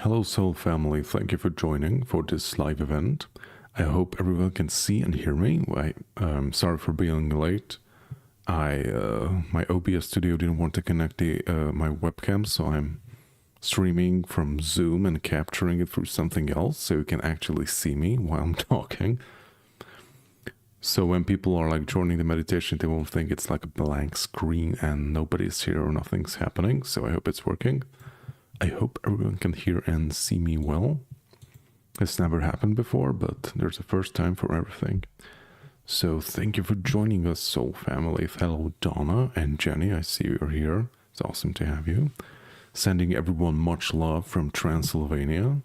Hello Soul Family, thank you for joining for this live event. I hope everyone can see and hear me. Sorry for being late. My OBS studio didn't want to connect my webcam, so I'm streaming from Zoom and capturing it through something else so you can actually see me while I'm talking. So when people are like joining the meditation, they won't think it's like a blank screen and nobody's here or nothing's happening. So I hope it's working. I hope everyone can hear and see me well. It's never happened before, but there's a first time for everything. So thank you for joining us, Soul Family. Hello, Donna and Jenny. I see you're here. It's awesome to have you. Sending everyone much love from Transylvania. And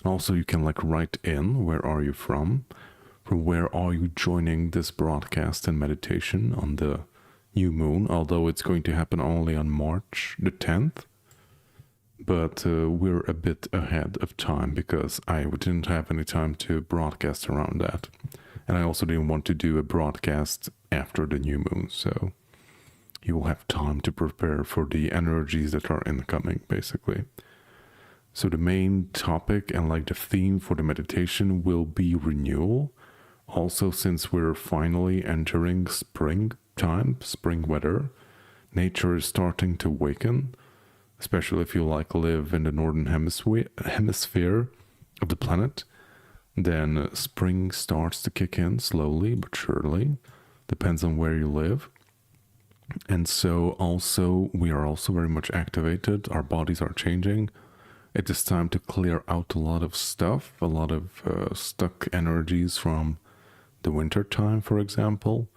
also you can like write in, where are you from? From where are you joining this broadcast and meditation on the new moon? Although it's going to happen only on March the 10th. But we're a bit ahead of time because I didn't have any time to broadcast around that. And I also didn't want to do a broadcast after the new moon. So you will have time to prepare for the energies that are incoming, basically. So the main topic and like the theme for the meditation will be renewal. Also, since we're finally entering springtime, spring weather, nature is starting to awaken. Especially if you like live in the northern hemisphere of the planet, then spring starts to kick in slowly but surely. Depends on where you live. And so also we are also very much activated. Our bodies are changing. It is time to clear out a lot of stuff, a lot of stuck energies from the winter time, for example.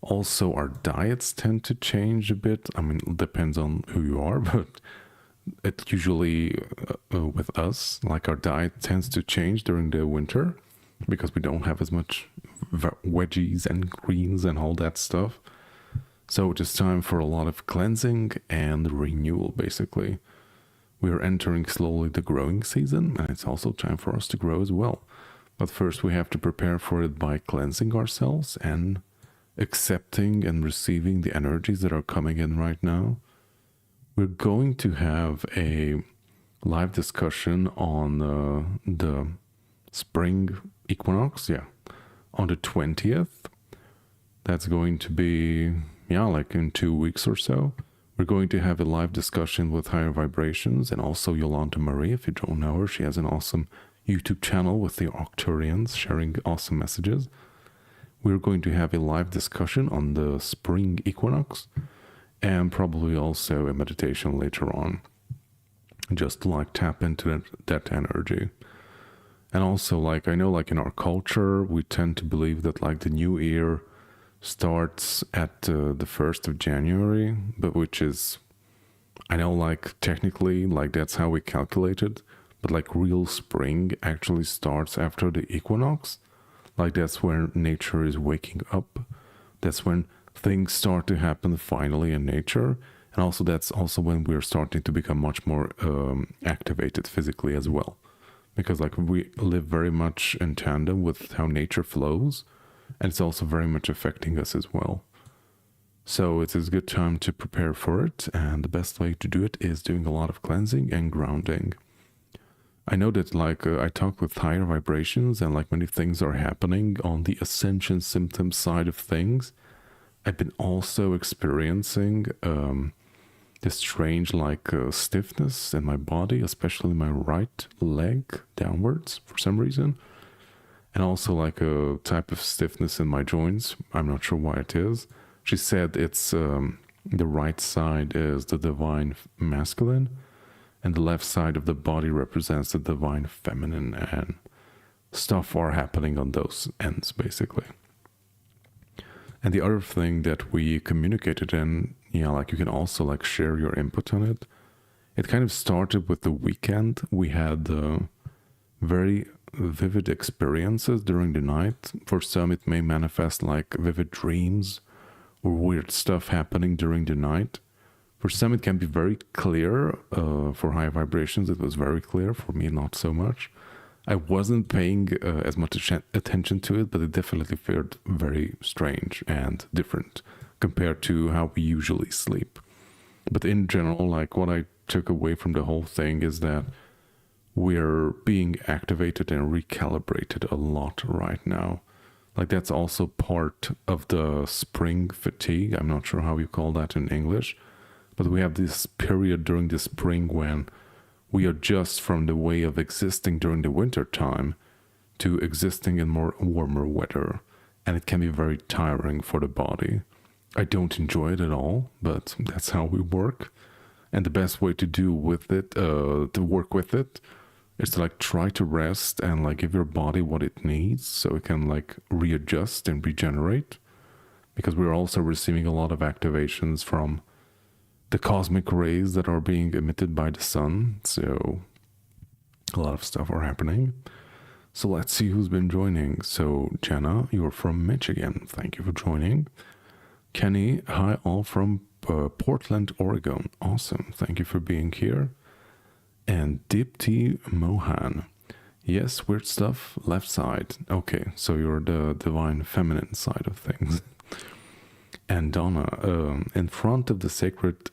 Also, our diets tend to change a bit. I mean, it depends on who you are, but it usually, with us, like our diet tends to change during the winter because we don't have as much veggies and greens and all that stuff. So it is time for a lot of cleansing and renewal, basically. We are entering slowly the growing season, and it's also time for us to grow as well. But first we have to prepare for it by cleansing ourselves and accepting and receiving the energies that are coming in right now. We're going to have a live discussion on the spring equinox, on the 20th. That's going to be, like in 2 weeks or so. We're going to have a live discussion with Higher Vibrations and also Yolanda Marie. If you don't know her, she has an awesome YouTube channel with the ORION'S sharing awesome messages. We're going to have a live discussion on the spring equinox and probably also a meditation later on, just to like tap into that energy. And also, like, I know like in our culture, we tend to believe that like the new year starts at the 1st of January, but which is, I know like technically like that's how we calculate it, but like real spring actually starts after the equinox. Like that's where nature is waking up. That's when things start to happen finally in nature. And also that's also when we're starting to become much more activated physically as well. Because like we live very much in tandem with how nature flows. And it's also very much affecting us as well. So it is a good time to prepare for it. And the best way to do it is doing a lot of cleansing and grounding. I know that like I talk with Higher Vibrations and like many things are happening on the ascension symptom side of things. I've been also experiencing this strange like stiffness in my body, especially my right leg downwards for some reason. And also like a type of stiffness in my joints. I'm not sure why it is. She said it's the right side is the divine masculine and the left side of the body represents the divine feminine, and stuff are happening on those ends basically. And the other thing that we communicated in, like you can also like share your input on it. It kind of started with the weekend. We had very vivid experiences during the night. For some, it may manifest like vivid dreams or weird stuff happening during the night. For some, it can be very clear. For High Vibrations, it was very clear. For me, not so much. I wasn't paying as much attention to it, but it definitely felt very strange and different compared to how we usually sleep. But in general, like what I took away from the whole thing is that we're being activated and recalibrated a lot right now. Like that's also part of the spring fatigue. I'm not sure how you call that in English, but we have this period during the spring when we adjust from the way of existing during the winter time to existing in more warmer weather. And it can be very tiring for the body. I don't enjoy it at all, but that's how we work. And the best way to do with it, to work with it, is to like try to rest and like give your body what it needs so it can like readjust and regenerate. Because we're also receiving a lot of activations from the cosmic rays that are being emitted by the sun. So a lot of stuff are happening. So let's see who's been joining. So Jenna, you're from Michigan. Thank you for joining. Kenny, hi all from Portland, Oregon. Awesome. Thank you for being here. And Dipti Mohan. Yes, weird stuff. Left side. Okay, so you're the divine feminine side of things. And Donna, in front of the sacred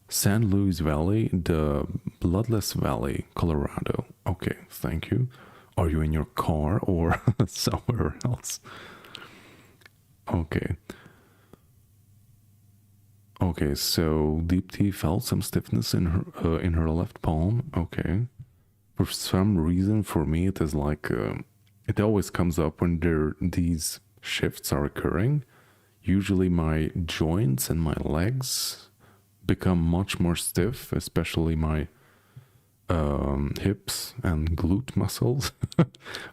San Luis Valley, the Bloodless Valley, Colorado. Okay, thank you. Are you in your car or somewhere else? Okay. Okay, so Deepti felt some stiffness in her left palm. Okay. For some reason, for me, it is like it always comes up when these shifts are occurring. Usually, my joints and my legs become much more stiff, especially my hips and glute muscles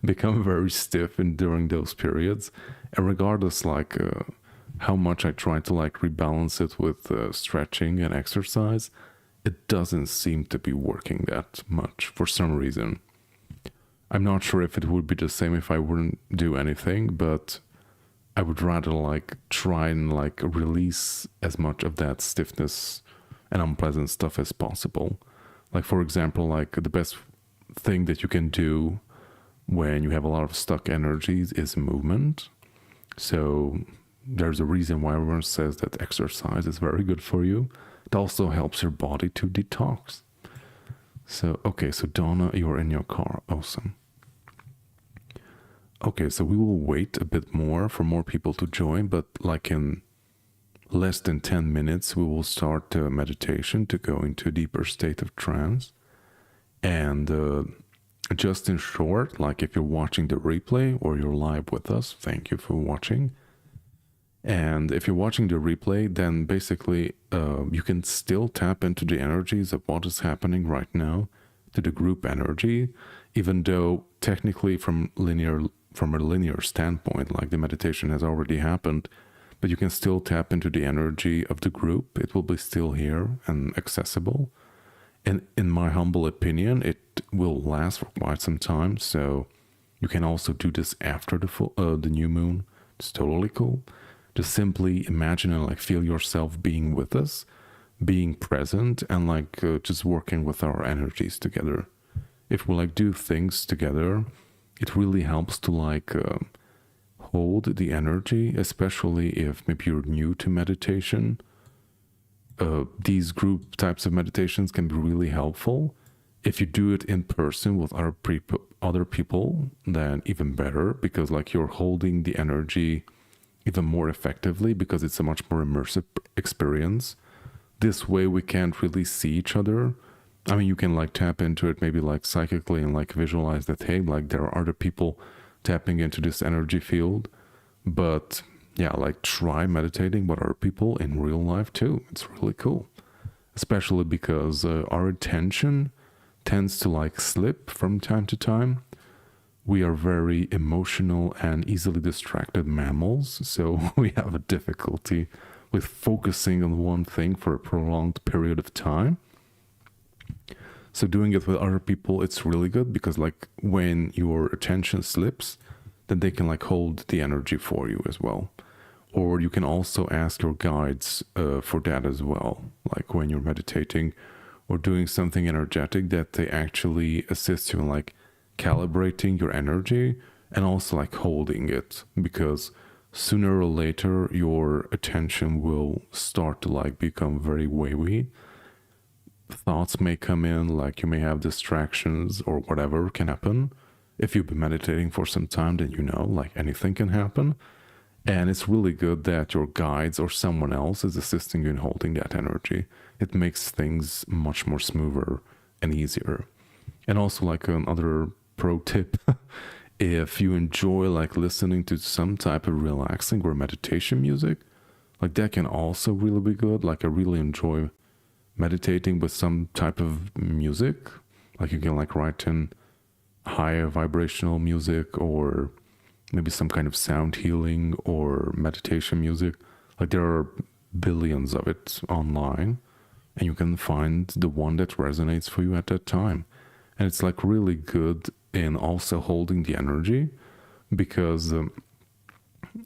become very stiff during those periods. And regardless, like how much I try to like rebalance it with stretching and exercise, it doesn't seem to be working that much for some reason. I'm not sure if it would be the same if I wouldn't do anything, but I would rather like try and like release as much of that stiffness and unpleasant stuff as possible. Like for example, like the best thing that you can do when you have a lot of stuck energies is movement. So there's a reason why everyone says that exercise is very good for you. It also helps your body to detox. So, okay, so Donna, you're in your car. Awesome. Okay, so we will wait a bit more for more people to join, but like in less than 10 minutes, we will start meditation to go into a deeper state of trance. And just in short, like if you're watching the replay or you're live with us, thank you for watching. And if you're watching the replay, then basically you can still tap into the energies of what is happening right now, to the group energy, even though technically from a linear standpoint, like the meditation has already happened, but you can still tap into the energy of the group. It will be still here and accessible. And in my humble opinion, it will last for quite some time. So you can also do this after the new moon. It's totally cool. Just simply imagine and like feel yourself being with us, being present, and like just working with our energies together. If we like do things together, it really helps to like hold the energy, especially if maybe you're new to meditation. These group types of meditations can be really helpful. If you do it in person with other people, then even better, because like you're holding the energy even more effectively, because it's a much more immersive experience. This way we can't really see each other. I mean, you can like tap into it maybe like psychically and like visualize that, hey, like there are other people tapping into this energy field. But yeah, like try meditating with other people in real life too. It's really cool. Especially because our attention tends to like slip from time to time. We are very emotional and easily distracted mammals, so we have a difficulty with focusing on one thing for a prolonged period of time. So doing it with other people, it's really good, because like when your attention slips, then they can like hold the energy for you as well. Or you can also ask your guides for that as well, like when you're meditating or doing something energetic, that they actually assist you in like calibrating your energy and also like holding it, because sooner or later your attention will start to like become very wavy thoughts may come in, like you may have distractions or whatever can happen. If you've been meditating for some time, then you know, like anything can happen. And it's really good that your guides or someone else is assisting you in holding that energy. It makes things much more smoother and easier. And also, like another pro tip, if you enjoy like listening to some type of relaxing or meditation music, like that can also really be good. Like I really enjoy meditating with some type of music. Like you can like write in higher vibrational music or maybe some kind of sound healing or meditation music. Like there are billions of it online, and you can find the one that resonates for you at that time. And it's like really good in also holding the energy, because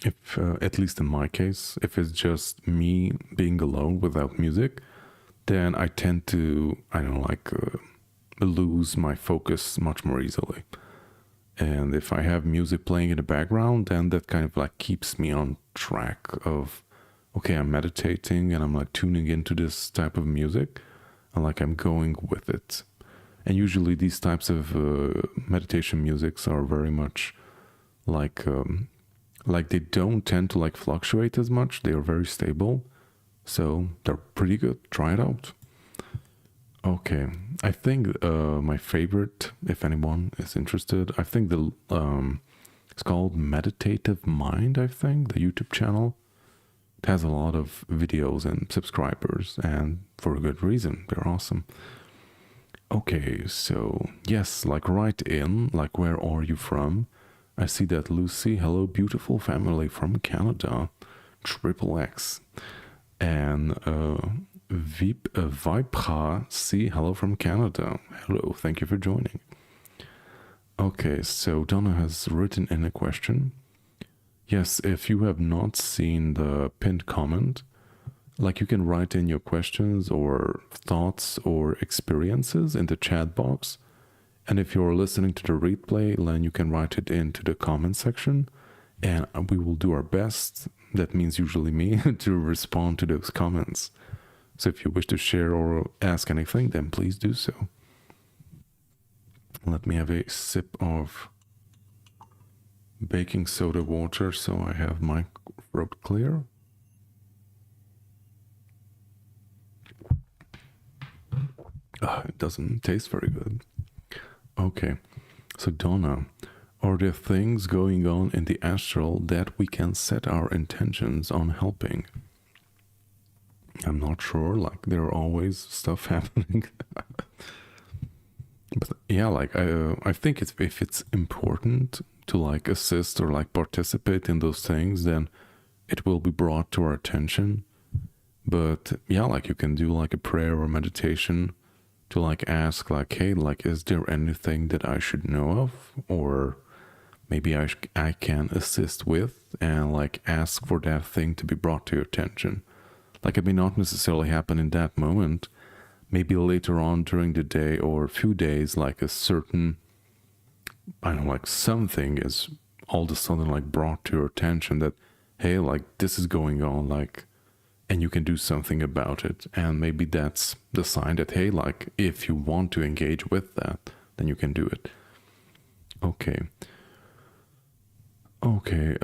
if at least in my case, if it's just me being alone without music, then I tend to, I don't know, like lose my focus much more easily. And if I have music playing in the background, then that kind of like keeps me on track of, okay, I'm meditating and I'm like tuning into this type of music and like I'm going with it. And usually these types of meditation musics are very much like they don't tend to like fluctuate as much. They are very stable. So they're pretty good. Try it out. Okay, I think my favorite, if anyone is interested, I think it's called Meditative Mind, I think, the YouTube channel. It has a lot of videos and subscribers, and for a good reason. They're awesome. Okay, so yes, like write in, like where are you from? I see that Lucy, hello beautiful family from Canada, triple X. And Vipra, see, hello from Canada. Hello, thank you for joining. Okay, so Donna has written in a question. Yes, if you have not seen the pinned comment, like you can write in your questions or thoughts or experiences in the chat box. And if you're listening to the replay, then you can write it into the comment section and we will do our best. That means usually me to respond to those comments. So if you wish to share or ask anything, then please do so. Let me have a sip of baking soda water so I have my throat clear. It doesn't taste very good. Okay, so Donna, are there things going on in the astral that we can set our intentions on helping? I'm not sure, like there are always stuff happening. But yeah, like I think if it's important to like assist or like participate in those things, then it will be brought to our attention. But yeah, like you can do like a prayer or meditation to like ask like, hey, like is there anything that I should know of, or maybe I can assist with, and like ask for that thing to be brought to your attention. Like it may not necessarily happen in that moment, maybe later on during the day or a few days, like a certain, I don't know, like something is all of a sudden like brought to your attention that, hey, like this is going on, like, and you can do something about it. And maybe that's the sign that, hey, like if you want to engage with that, then you can do it. Okay. Okay,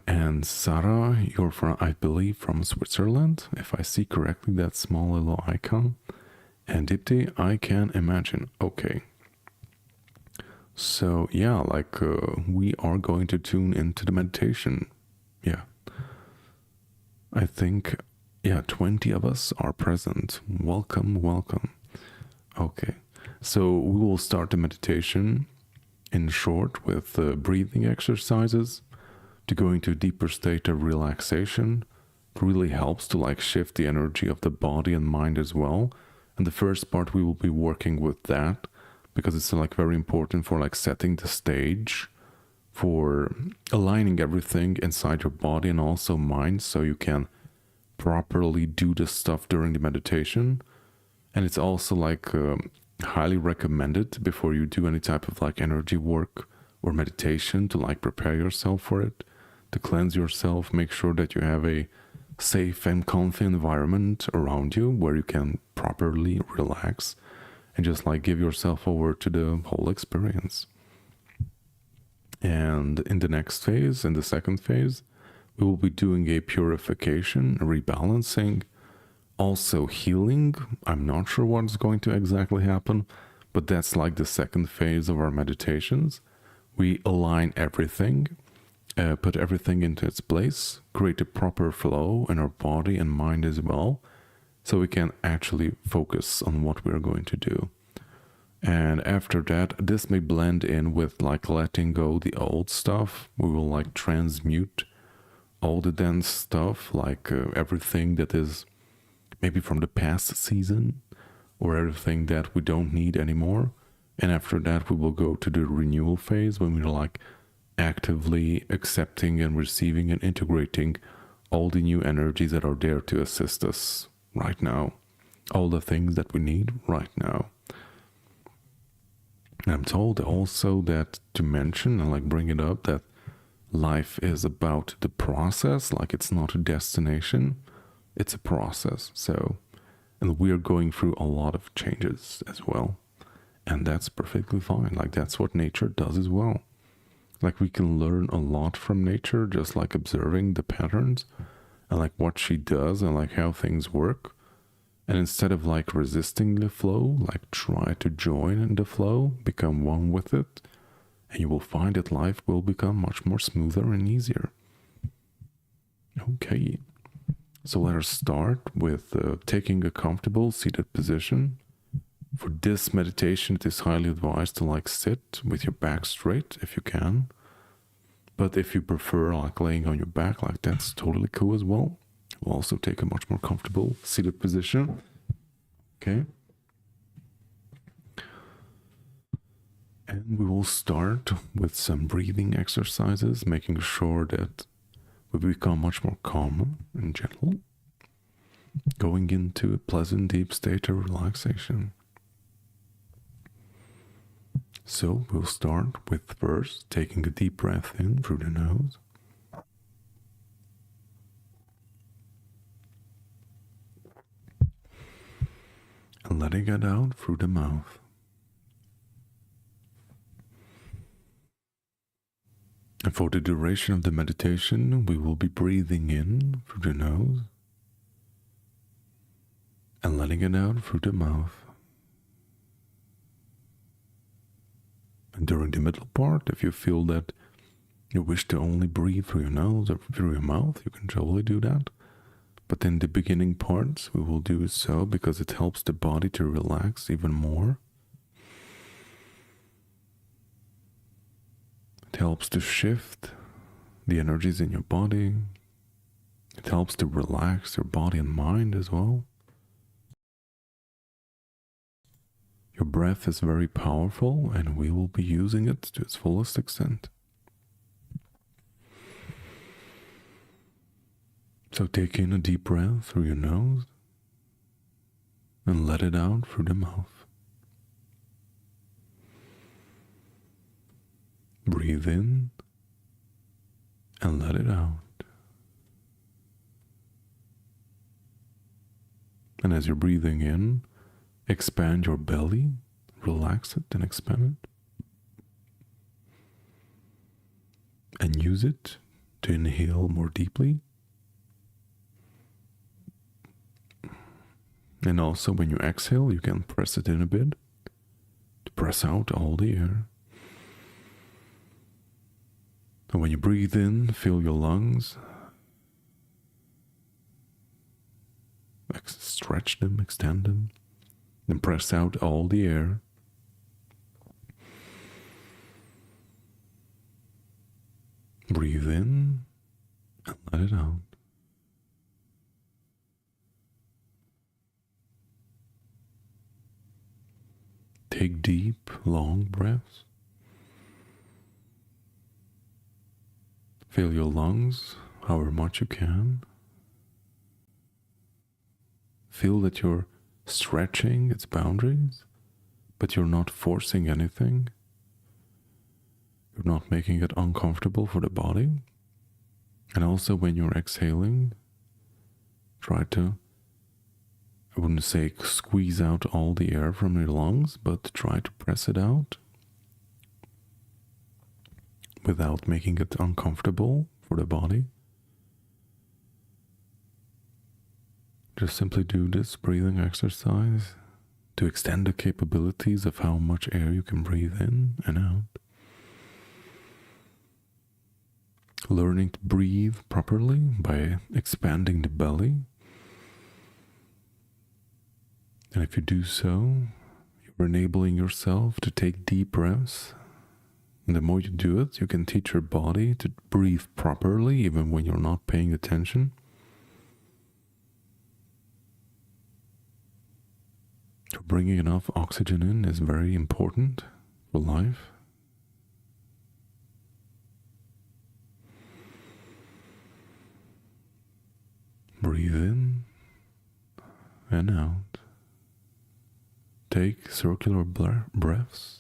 and Sarah, you're from, I believe, from Switzerland, if I see correctly that small little icon. And Dipti, I can imagine. Okay. So, yeah, like, we are going to tune into the meditation. Yeah. I think, yeah, 20 of us are present. Welcome, welcome. Okay. So, we will start the meditation in short with breathing exercises to go into a deeper state of relaxation. It really helps to like shift the energy of the body and mind as well. And the first part we will be working with that because it's like very important for like setting the stage for aligning everything inside your body and also mind so you can properly do the stuff during the meditation. And it's also like highly recommended before you do any type of like energy work or meditation to like prepare yourself for it, to cleanse yourself, make sure that you have a safe and comfy environment around you where you can properly relax and just like give yourself over to the whole experience. And in the next phase, in the second phase, we will be doing a purification, a rebalancing, also healing. I'm not sure what's going to exactly happen, but that's like the second phase of our meditations. We align everything, put everything into its place, create a proper flow in our body and mind as well, so we can actually focus on what we're going to do. And after that, this may blend in with like letting go the old stuff. We will like transmute all the dense stuff, like everything that is maybe from the past season or everything that we don't need anymore. And after that, we will go to the renewal phase when we're like actively accepting and receiving and integrating all the new energies that are there to assist us right now, all the things that we need right now. And I'm told also that to mention and like bring it up that life is about the process, like it's not a destination, it's a process. So, and we're going through a lot of changes as well. And that's perfectly fine. Like that's what nature does as well. Like we can learn a lot from nature, just like observing the patterns and like what she does and like how things work. And instead of like resisting the flow, like try to join in the flow, become one with it, and you will find that life will become much more smoother and easier. Okay, so let us start with taking a comfortable seated position. For this meditation, it is highly advised to like sit with your back straight if you can. But if you prefer like laying on your back, like that's totally cool as well. We'll also take a much more comfortable seated position. Okay. And we will start with some breathing exercises, making sure that we become much more calm and gentle, going into a pleasant deep state of relaxation. So we'll start with first taking a deep breath in through the nose. And letting it out through the mouth. And for the duration of the meditation, we will be breathing in through the nose and letting it out through the mouth. And during the middle part, if you feel that you wish to only breathe through your nose or through your mouth, you can totally do that. But in the beginning parts, we will do so because it helps the body to relax even more. It helps to shift the energies in your body. It helps to relax your body and mind as well. Your breath is very powerful and we will be using it to its fullest extent. So take in a deep breath through your nose and let it out through the mouth. Breathe in and let it out. And as you're breathing in, expand your belly, relax it and expand it. And use it to inhale more deeply. And also when you exhale, you can press it in a bit to press out all the air. And when you breathe in, fill your lungs. Stretch them, extend them. Then press out all the air. Breathe in and let it out. Take deep, long breaths. Fill your lungs however much you can. Feel that you're stretching its boundaries, but you're not forcing anything. You're not making it uncomfortable for the body. And also when you're exhaling, Try to, I wouldn't say squeeze out all the air from your lungs, but try to press it out without making it uncomfortable for the body. Just simply do this breathing exercise to extend the capabilities of how much air you can breathe in and out. Learning to breathe properly by expanding the belly. And if you do so, you're enabling yourself to take deep breaths. And the more you do it, you can teach your body to breathe properly even when you're not paying attention. So bringing enough oxygen in is very important for life. Breathe in and out. Take circular breaths.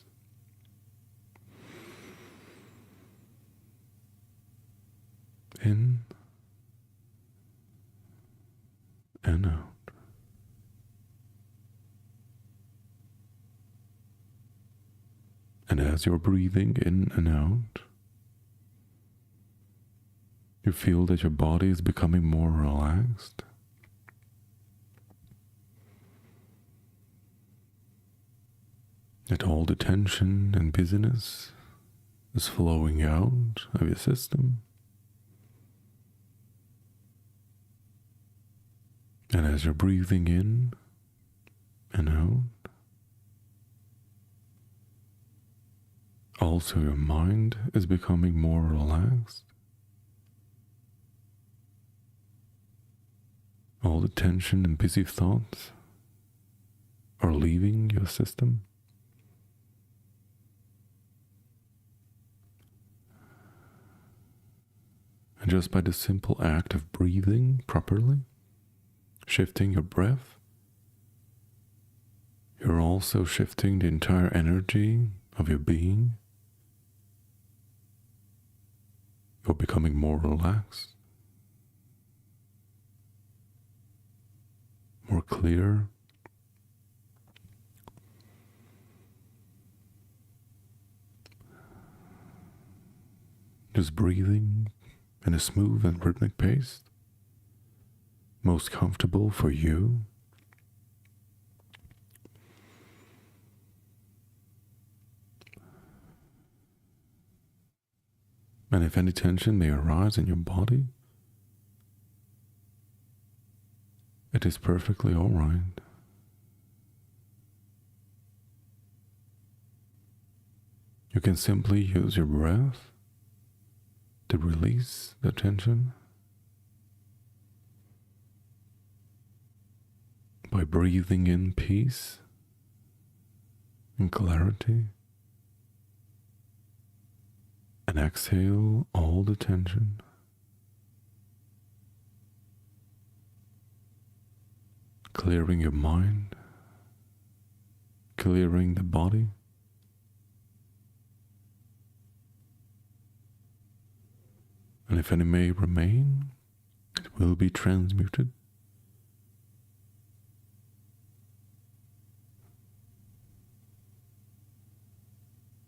In and out. And as you're breathing in and out, you feel that your body is becoming more relaxed. That all the tension and busyness is flowing out of your system. And as you're breathing in and out, also your mind is becoming more relaxed. All the tension and busy thoughts are leaving your system. And just by the simple act of breathing properly, shifting your breath, you're also shifting the entire energy of your being. You're becoming more relaxed, more clear. Just breathing in a smooth and rhythmic pace, most comfortable for you. And if any tension may arise in your body, it is perfectly all right. You can simply use your breath to release the tension by breathing in peace and clarity, and exhale all the tension. Clearing your mind, clearing the body. And if any may remain, it will be transmuted.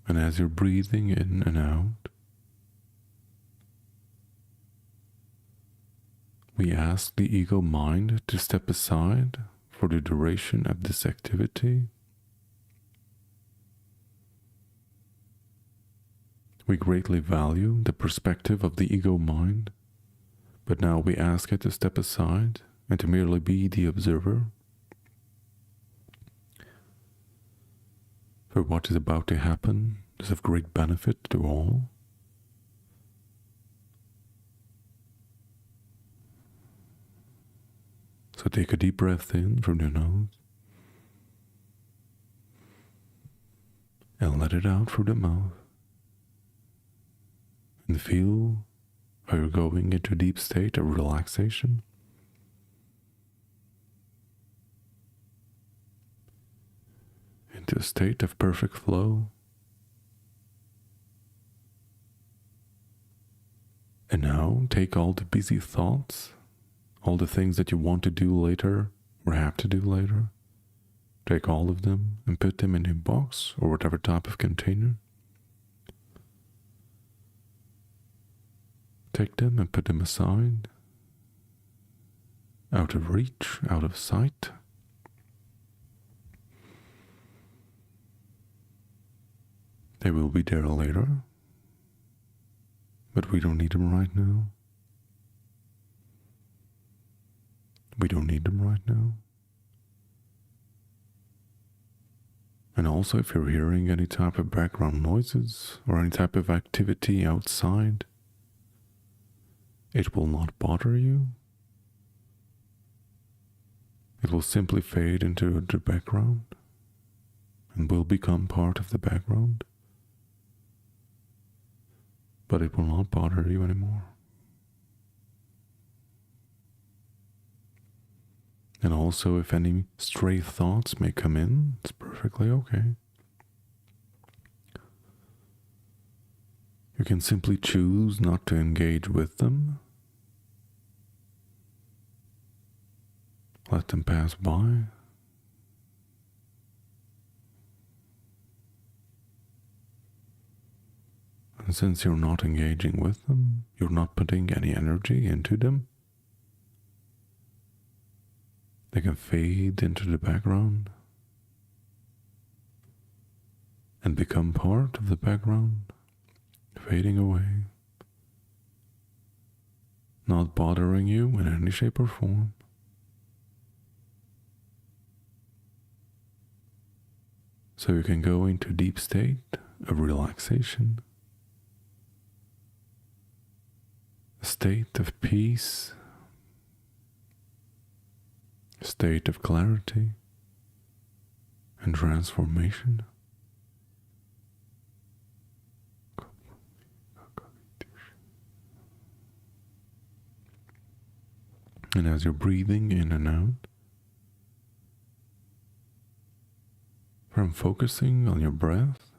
And as you're breathing in and out, we ask the ego mind to step aside for the duration of this activity. We greatly value the perspective of the ego mind, but now we ask it to step aside and to merely be the observer. For what is about to happen is of great benefit to all. So take a deep breath in from your nose and let it out through the mouth. And feel how you're going into a deep state of relaxation. Into a state of perfect flow. And now take all the busy thoughts, all the things that you want to do later or have to do later. Take all of them and put them in a box or whatever type of container. Take them and put them aside, out of reach, out of sight. They will be there later, but we don't need them right now. We don't need them right now. And also, if you're hearing any type of background noises or any type of activity outside, it will not bother you. It will simply fade into the background and will become part of the background. But it will not bother you anymore. And also, if any stray thoughts may come in, it's perfectly okay. You can simply choose not to engage with them. Let them pass by. And since you're not engaging with them, you're not putting any energy into them, they can fade into the background and become part of the background, fading away, not bothering you in any shape or form. So you can go into a deep state of relaxation, a state of peace, a state of clarity and transformation. And as you're breathing in and out, from focusing on your breath,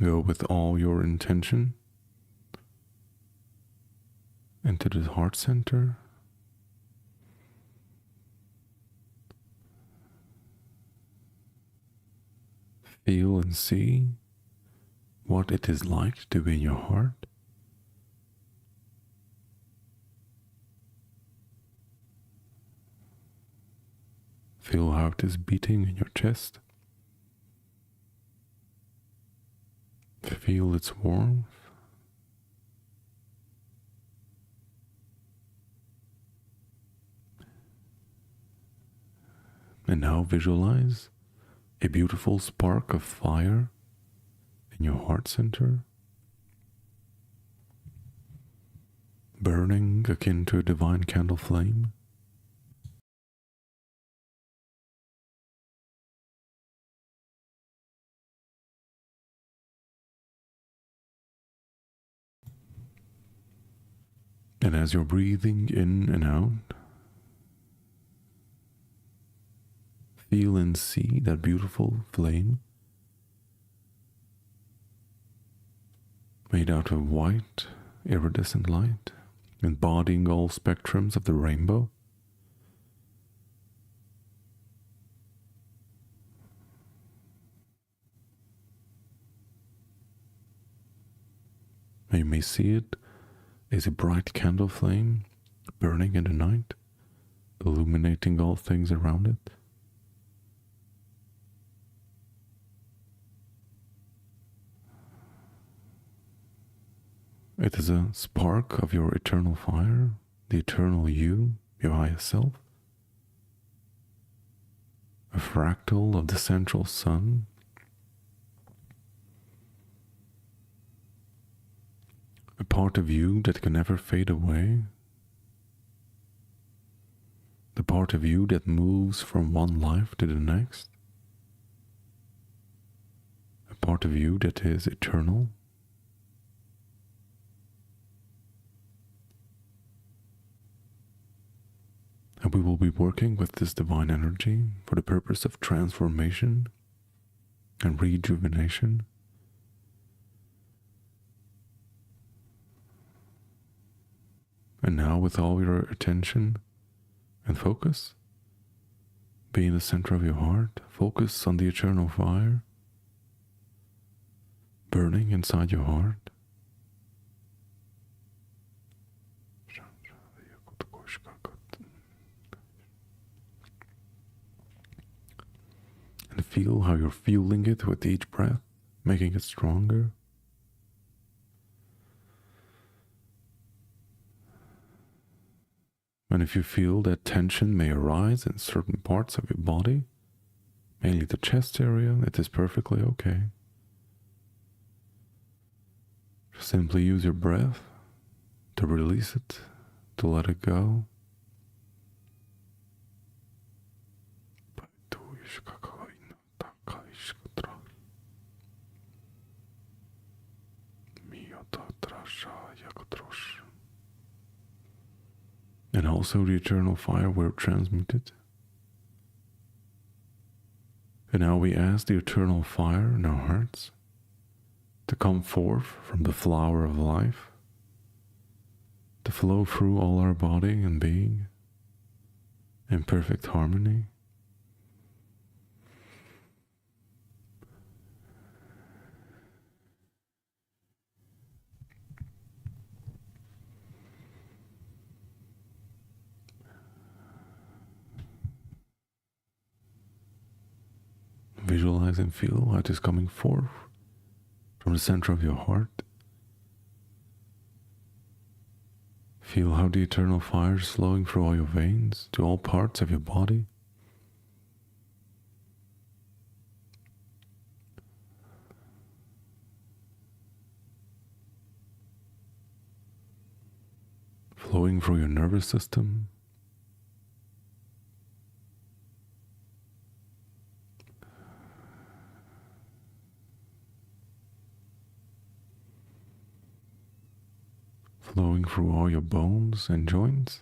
go with all your intention into the heart center. Feel and see what it is like to be in your heart. Feel how it is beating in your chest. Feel its warmth. And now visualize a beautiful spark of fire in your heart center, burning akin to a divine candle flame. And as you're breathing in and out, feel and see that beautiful flame made out of white, iridescent light, embodying all spectrums of the rainbow. You may see it as a bright candle flame burning in the night, illuminating all things around it. It is a spark of your eternal fire, the eternal you, your highest self, a fractal of the central sun, a part of you that can never fade away, the part of you that moves from one life to the next, a part of you that is eternal. And we will be working with this divine energy for the purpose of transformation and rejuvenation. And now with all your attention and focus, be in the center of your heart. Focus on the eternal fire burning inside your heart. And feel how you're fueling it with each breath, making it stronger. And if you feel that tension may arise in certain parts of your body, mainly the chest area, it is perfectly okay. Just simply use your breath to release it, to let it go. And also the eternal fire were transmuted. And now we ask the eternal fire in our hearts to come forth from the flower of life, to flow through all our body and being in perfect harmony. Visualize and feel how it is coming forth from the center of your heart. Feel how the eternal fire is flowing through all your veins to all parts of your body. Flowing through your nervous system. Flowing through all your bones and joints.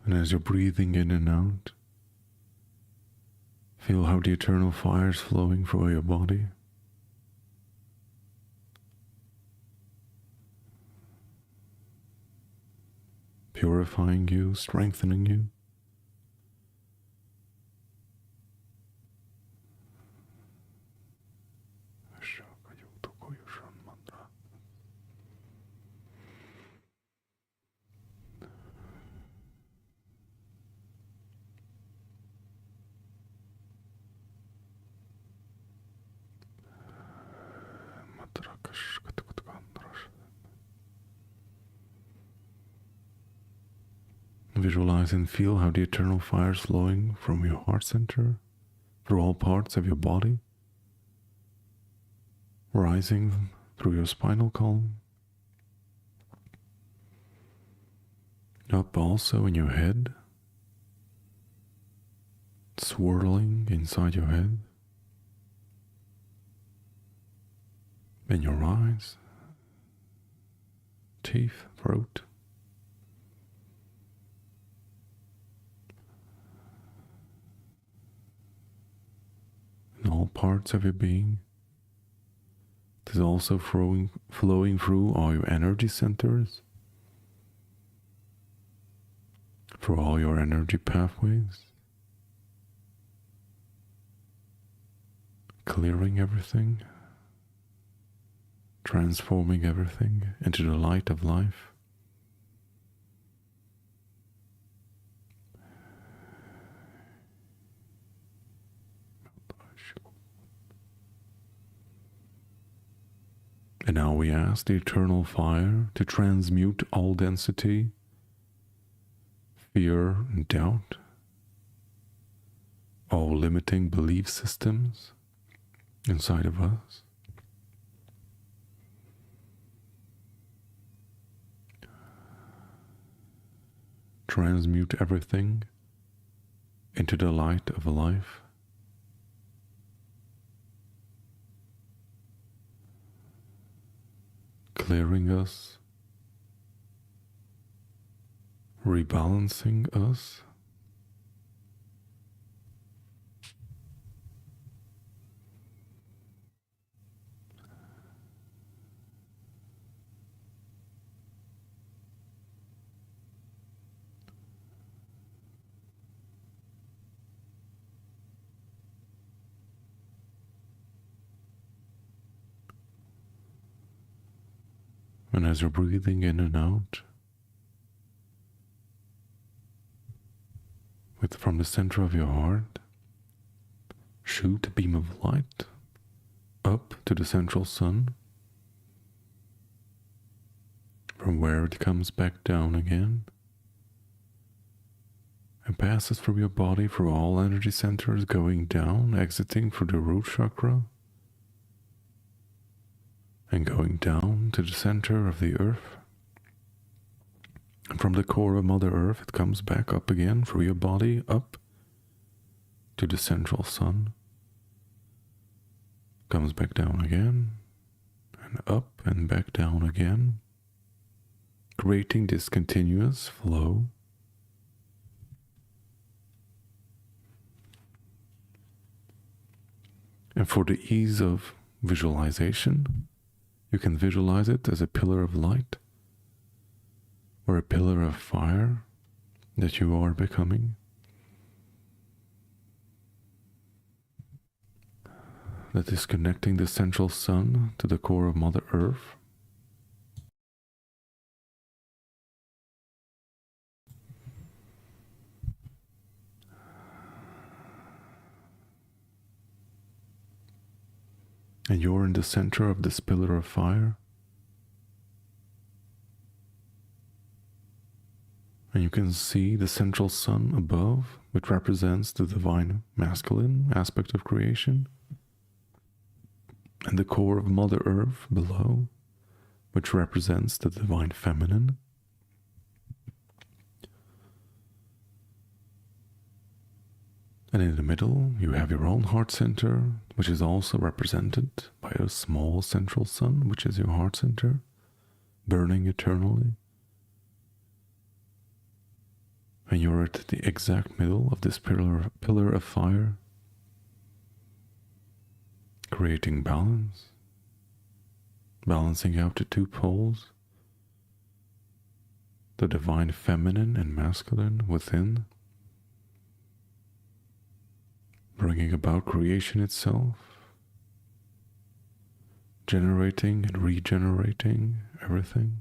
And as you're breathing in and out, feel how the eternal fire is flowing through your body. Purifying you, strengthening you. Visualize and feel how the eternal fire is flowing from your heart center through all parts of your body, rising through your spinal column, up also in your head, swirling inside your head, in your eyes, teeth, throat, in all parts of your being. It is also flowing through all your energy centers, through all your energy pathways, clearing everything, transforming everything into the light of life. And now we ask the eternal fire to transmute all density, fear and doubt, all limiting belief systems inside of us. Transmute everything into the light of life. Clearing us, rebalancing us. And as you're breathing in and out, from the center of your heart, shoot a beam of light up to the central sun, from where it comes back down again, and passes through your body through all energy centers, going down, exiting through the root chakra, and going down to the center of the earth. And from the core of Mother Earth, it comes back up again through your body, up to the central sun. Comes back down again, and up and back down again, creating this continuous flow. And for the ease of visualization, you can visualize it as a pillar of light or a pillar of fire that you are becoming. That is connecting the central sun to the core of Mother Earth. And you're in the center of this pillar of fire. And you can see the central sun above, which represents the divine masculine aspect of creation. And the core of Mother Earth below, which represents the divine feminine. And in the middle, you have your own heart center, which is also represented by a small central sun, which is your heart center, burning eternally. And you're at the exact middle of this pillar of fire, creating balance, balancing out the two poles, the divine feminine and masculine within, bringing about creation itself, generating and regenerating everything.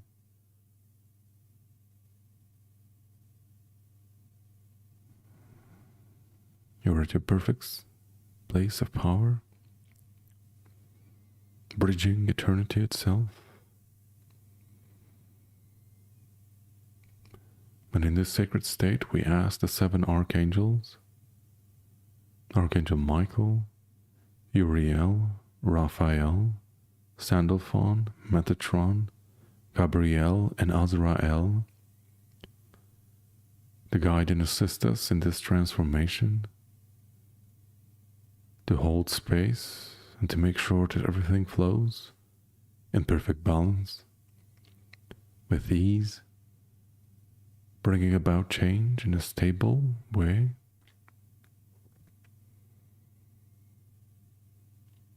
You're at your perfect place of power, bridging eternity itself. And in this sacred state, we ask the 7 archangels, Archangel Michael, Uriel, Raphael, Sandalphon, Metatron, Gabriel, and Azrael, to guide and assist us in this transformation, to hold space and to make sure that everything flows in perfect balance, with ease, bringing about change in a stable way.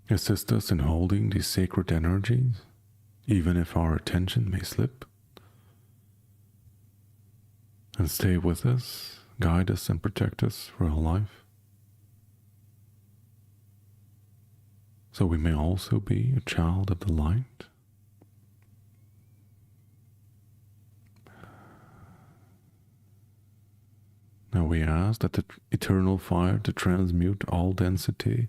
Assist us in holding these sacred energies, even if our attention may slip. And stay with us, guide us and protect us for our life. So we may also be a child of the light. Now we ask that the eternal fire to transmute all density,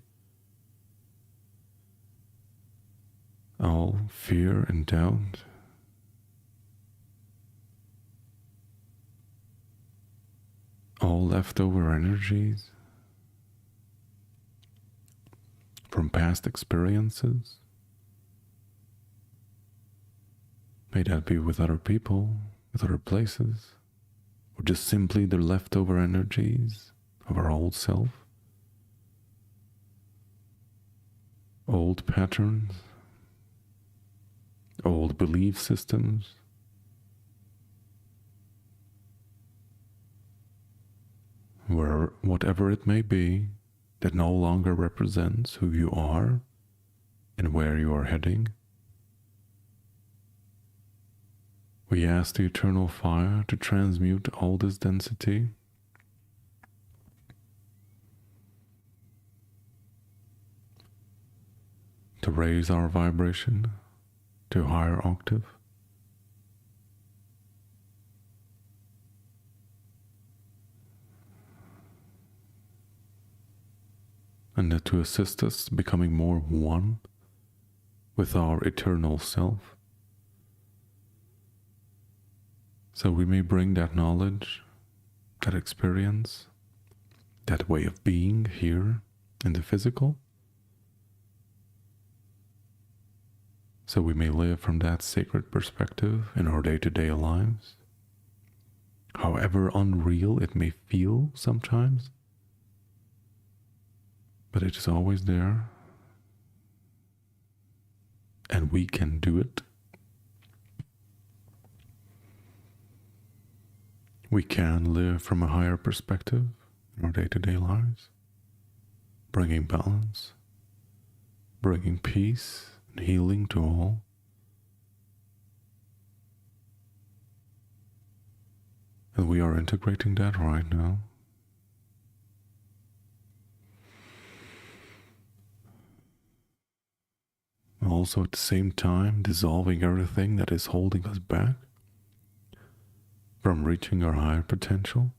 all fear and doubt, all leftover energies from past experiences. May that be with other people, with other places, or just simply the leftover energies of our old self, old patterns, old belief systems, where whatever it may be that no longer represents who you are and where you are heading. We ask the eternal fire to transmute all this density, to raise our vibration to a higher octave. And that to assist us becoming more one with our eternal self, so we may bring that knowledge, that experience, that way of being here in the physical, so we may live from that sacred perspective in our day-to-day lives, however unreal it may feel sometimes. But it is always there, and we can do it. We can live from a higher perspective in our day-to-day lives, bringing balance, bringing peace and healing to all. And we are integrating that right now. Also at the same time dissolving everything that is holding us back from reaching our higher potential.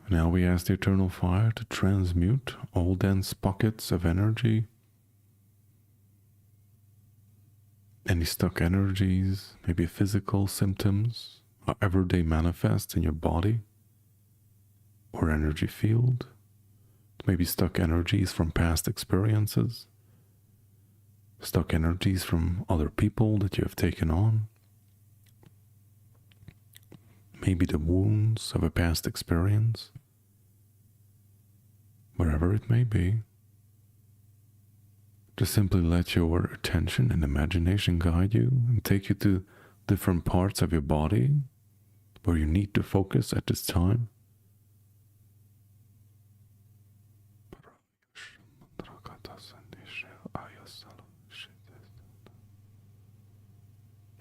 Now we ask the eternal fire to transmute all dense pockets of energy, any stuck energies, maybe physical symptoms, however they manifest in your body or energy field. Maybe stuck energies from past experiences, stuck energies from other people that you have taken on, maybe the wounds of a past experience, wherever it may be. Just simply let your attention and imagination guide you and take you to different parts of your body where you need to focus at this time.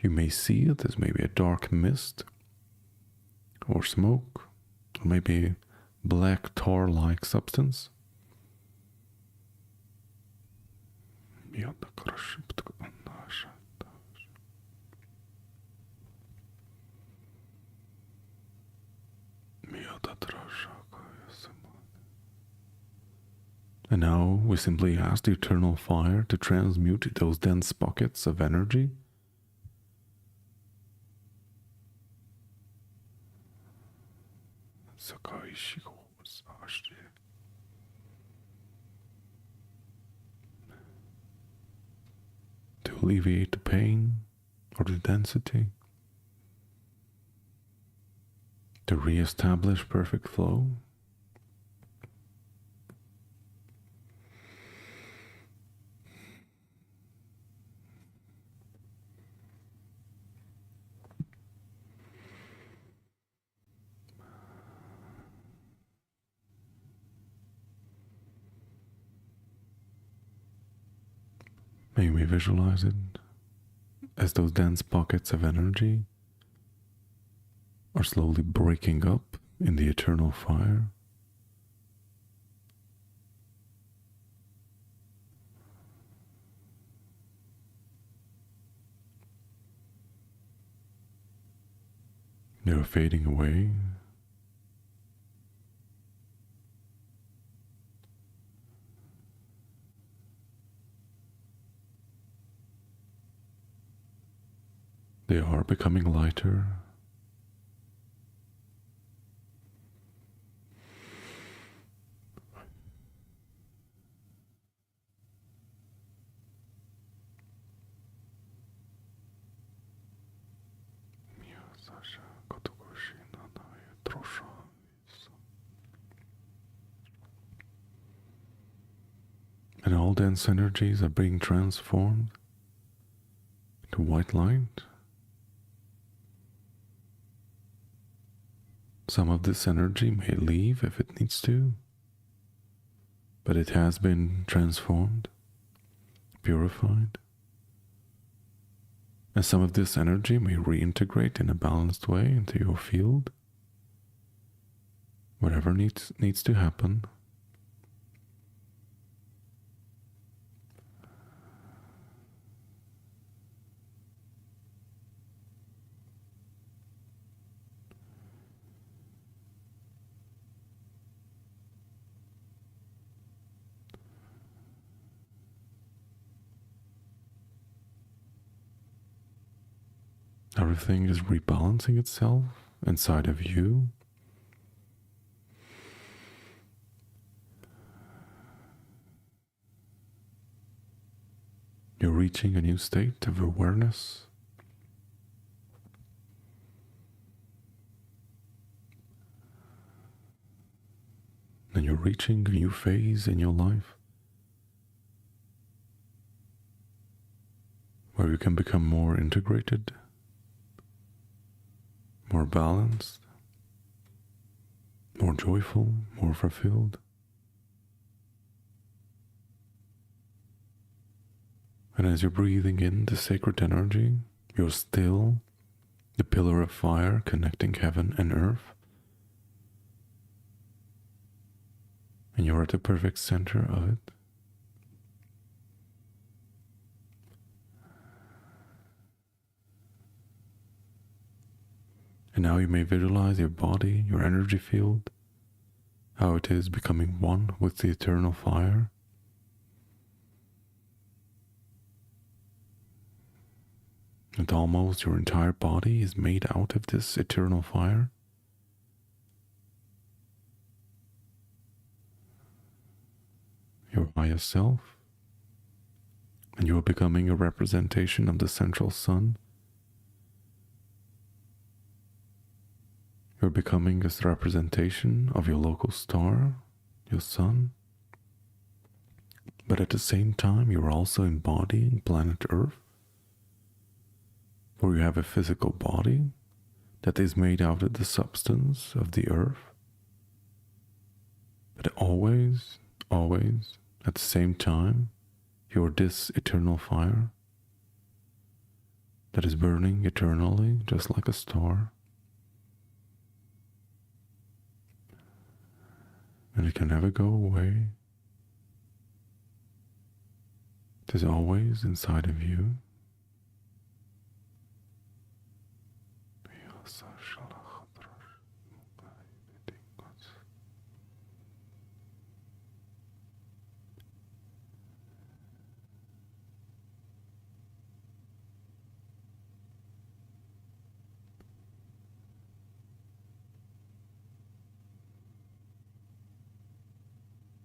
You may see it as maybe a dark mist or smoke, or maybe black tar-like substance. And now we simply ask the eternal fire to transmute those dense pockets of energy to alleviate the pain or the density, to re-establish perfect flow. May we visualize it as those dense pockets of energy are slowly breaking up in the eternal fire. They are fading away. They are becoming lighter. And all dense energies are being transformed into white light. Some of this energy may leave if it needs to, but it has been transformed, purified, and some of this energy may reintegrate in a balanced way into your field. Whatever needs to happen. Everything is rebalancing itself inside of you. You're reaching a new state of awareness. And you're reaching a new phase in your life where you can become more integrated, more balanced, more joyful, more fulfilled. And as you're breathing in the sacred energy, you're still the pillar of fire connecting heaven and earth. And you're at the perfect center of it. And now you may visualize your body, your energy field, how it is becoming one with the eternal fire. And almost your entire body is made out of this eternal fire. Your highest self. And you are becoming a representation of the central sun. You're becoming a representation of your local star, your sun. But at the same time, you're also embodying planet Earth, where you have a physical body that is made out of the substance of the earth. But always, always, at the same time, you're this eternal fire that is burning eternally, just like a star. And it can never go away. It is always inside of you.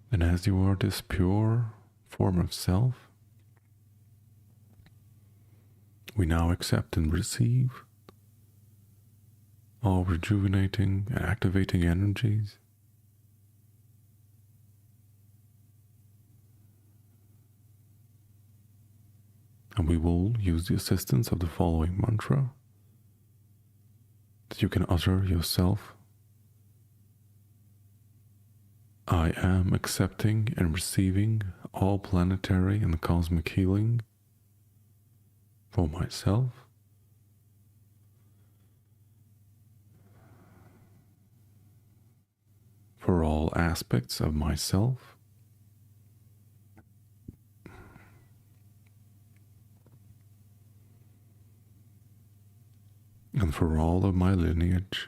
And as you are this pure form of self, we now accept and receive all rejuvenating and activating energies. And we will use the assistance of the following mantra that you can utter yourself. I am accepting and receiving all planetary and cosmic healing for myself, for all aspects of myself, and for all of my lineage.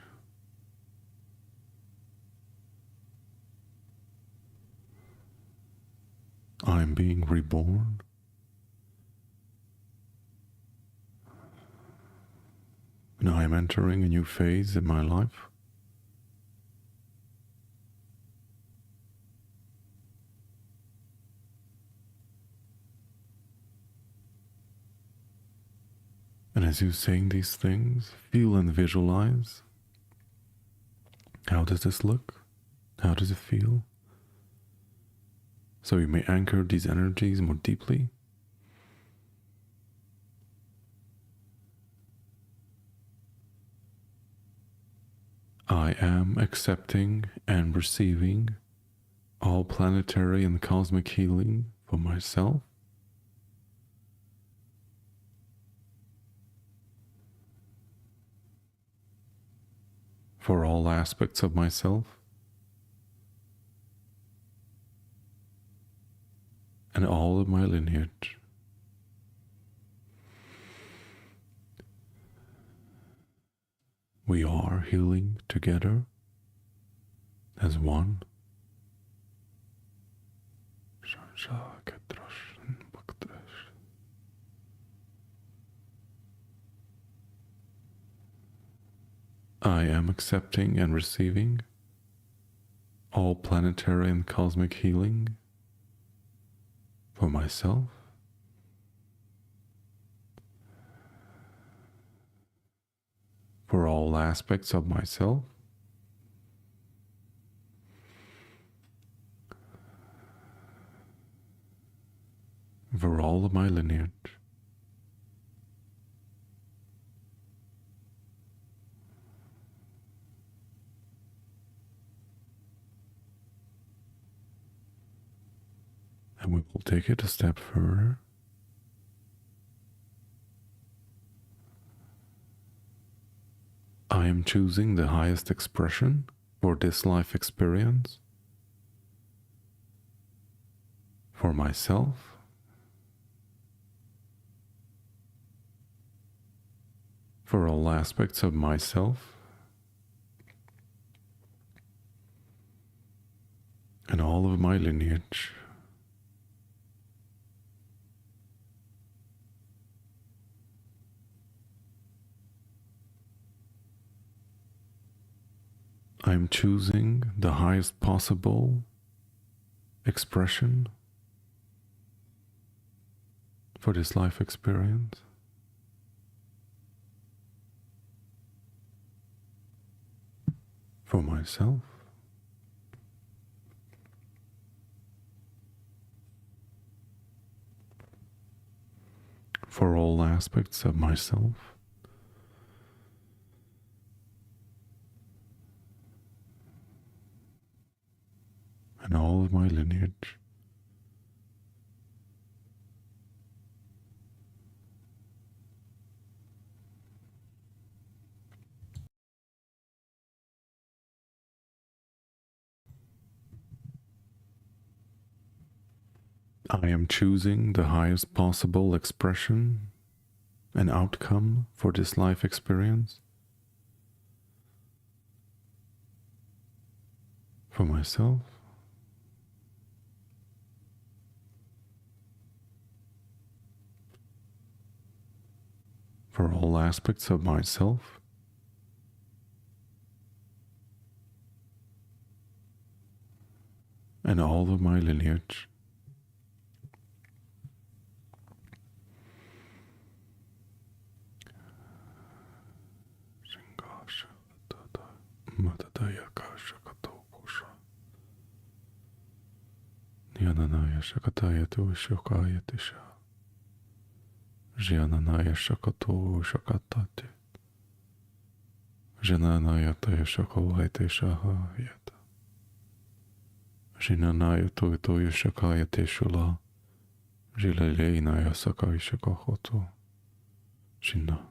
I am being reborn. And I am entering a new phase in my life. And as you're saying these things, feel and visualize. How does this look? How does it feel? So you may anchor these energies more deeply. I am accepting and receiving all planetary and cosmic healing for myself, for all aspects of myself, and all of my lineage. We are healing together as one. I am accepting and receiving all planetary and cosmic healing for myself, for all aspects of myself, for all of my lineage. And we will take it a step further. I am choosing the highest expression for this life experience, for myself, for all aspects of myself, and all of my lineage. I am choosing the highest possible expression for this life experience, for myself, for all aspects of myself, and all of my lineage. I am choosing the highest possible expression and outcome for this life experience, for myself, for all aspects of myself, and all of my lineage. Yananaya Shakataya to Shokaya Tisha. Jananaya Shakato Shakatate. Jananaya Taya Shakawate Shahayata. Jinanaya Toya Shakaya Teshula. Jilaleinaya Sakai Shakahoto. Jina.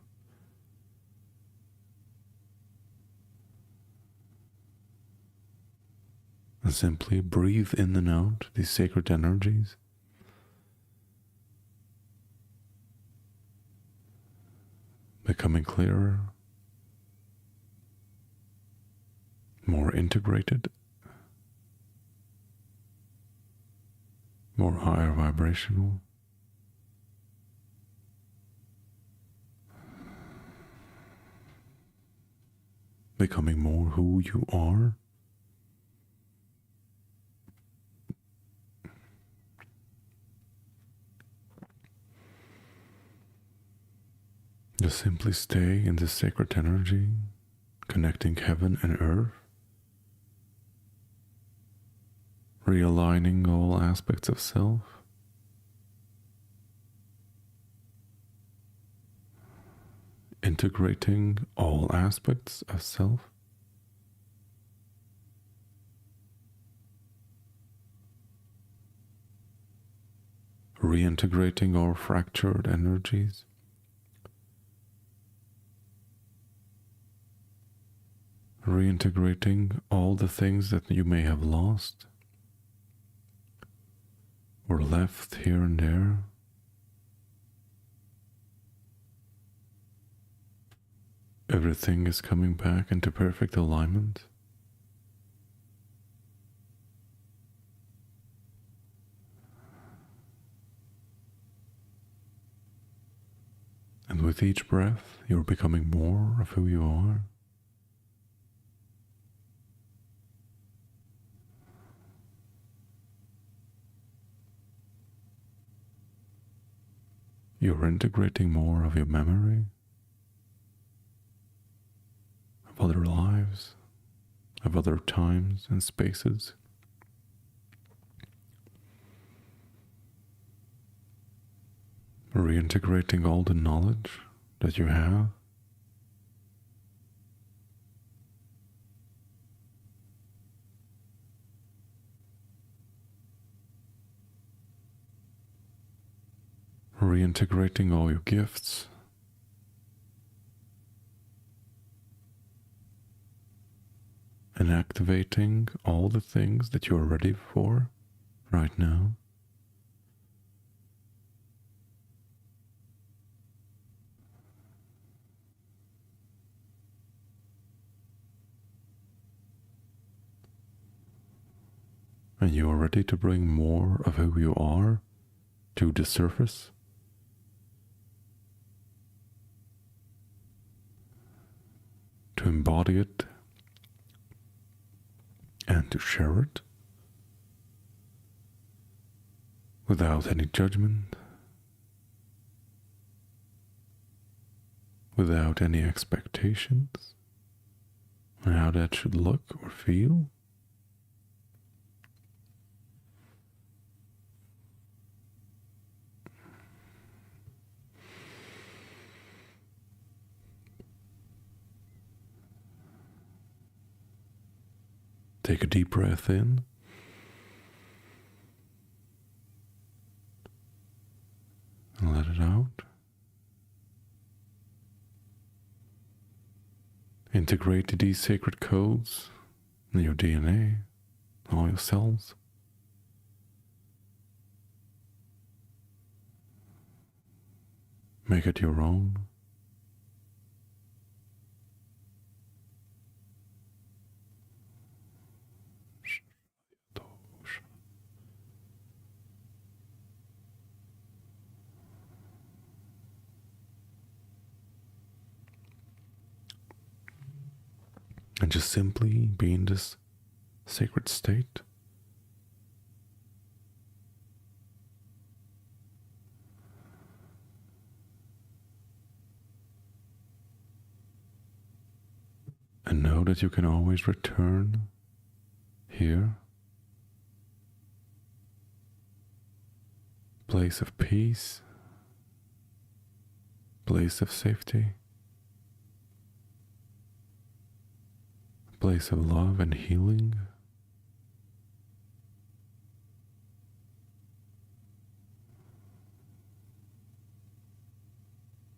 And simply breathe in and out these sacred energies. Becoming clearer, more integrated, more higher vibrational. Becoming more who you are. Just simply stay in this sacred energy, connecting heaven and earth, realigning all aspects of self, integrating all aspects of self, reintegrating our fractured energies, reintegrating all the things that you may have lost or left here and there. Everything is coming back into perfect alignment. And with each breath, you're becoming more of who you are. You're integrating more of your memory, of other lives, of other times and spaces. Reintegrating all the knowledge that you have. Reintegrating all your gifts. And activating all the things that you are ready for right now. And you are ready to bring more of who you are to the surface. To embody it and to share it without any judgment, without any expectations on how that should look or feel. Take a deep breath in. And let it out. Integrate these sacred codes in your DNA, all your cells. Make it your own. And just simply be in this sacred state. And know that you can always return here. Place of peace, place of safety, place of love and healing.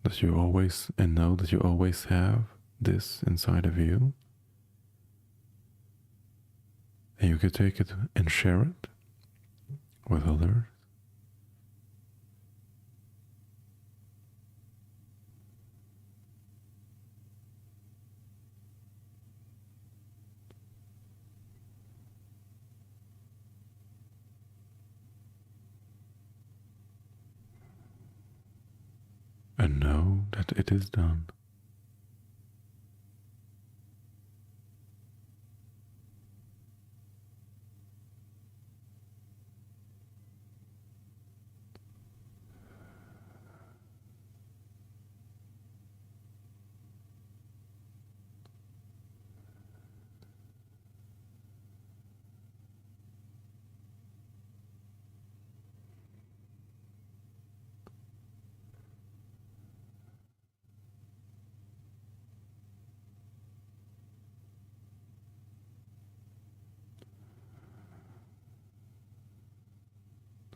That you always, and know that you always have this inside of you. And you can take it and share it with others. And know that it is done.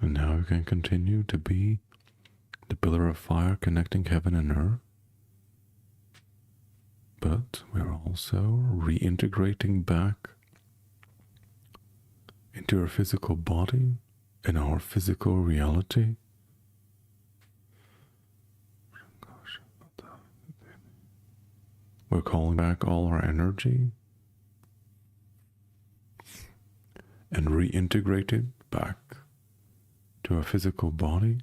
And now you can continue to be the pillar of fire connecting heaven and earth. But we're also reintegrating back into our physical body and our physical reality. We're calling back all our energy and reintegrate it back to our physical body.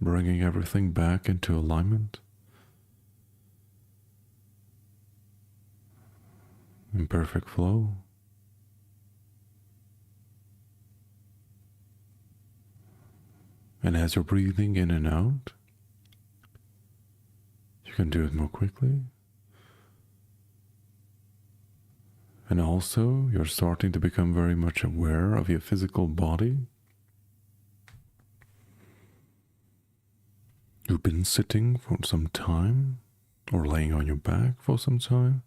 Bringing everything back into alignment. In perfect flow. And as you're breathing in and out, you can do it more quickly. And also, you're starting to become very much aware of your physical body. You've been sitting for some time, or laying on your back for some time.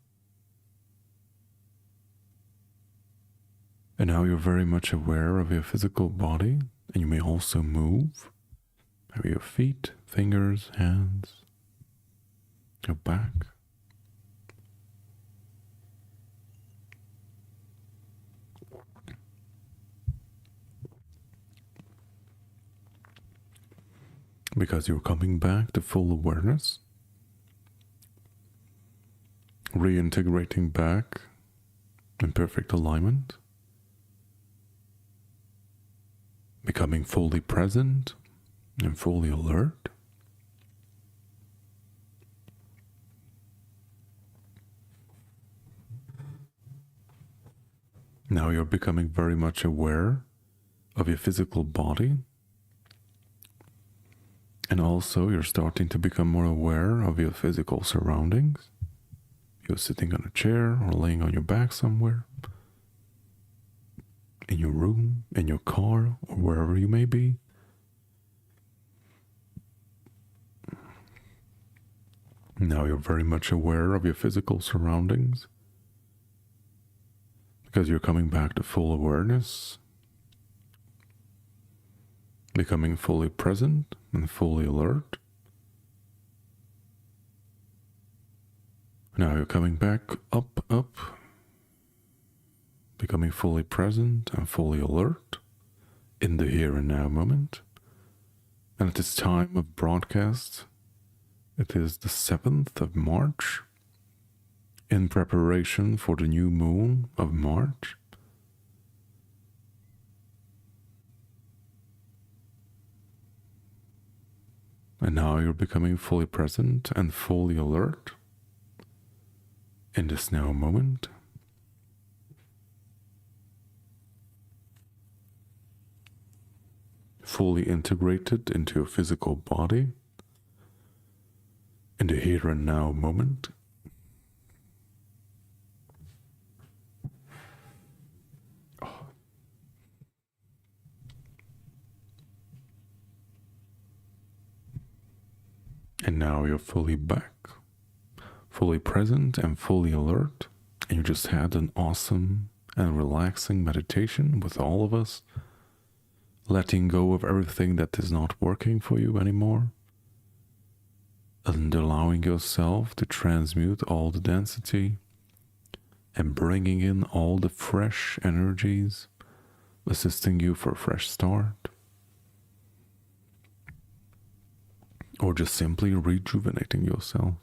And now you're very much aware of your physical body, and you may also move. Maybe your feet, fingers, hands, your back. Because you're coming back to full awareness, reintegrating back in perfect alignment, becoming fully present and fully alert. Now you're becoming very much aware of your physical body. And also you're starting to become more aware of your physical surroundings. You're sitting on a chair or laying on your back somewhere. In your room, in your car, or wherever you may be. Now you're very much aware of your physical surroundings. Because you're coming back to full awareness. Becoming fully present and fully alert. Now you're coming back up. Becoming fully present and fully alert in the here and now moment. And at this time of broadcast, it is the 7th of March, in preparation for the new moon of March. And now you're becoming fully present and fully alert in this now moment. Fully integrated into your physical body in the here and now moment. And now you're fully back, fully present and fully alert. And you just had an awesome and relaxing meditation with all of us, letting go of everything that is not working for you anymore, and allowing yourself to transmute all the density and bringing in all the fresh energies, assisting you for a fresh start. Or just simply rejuvenating yourself.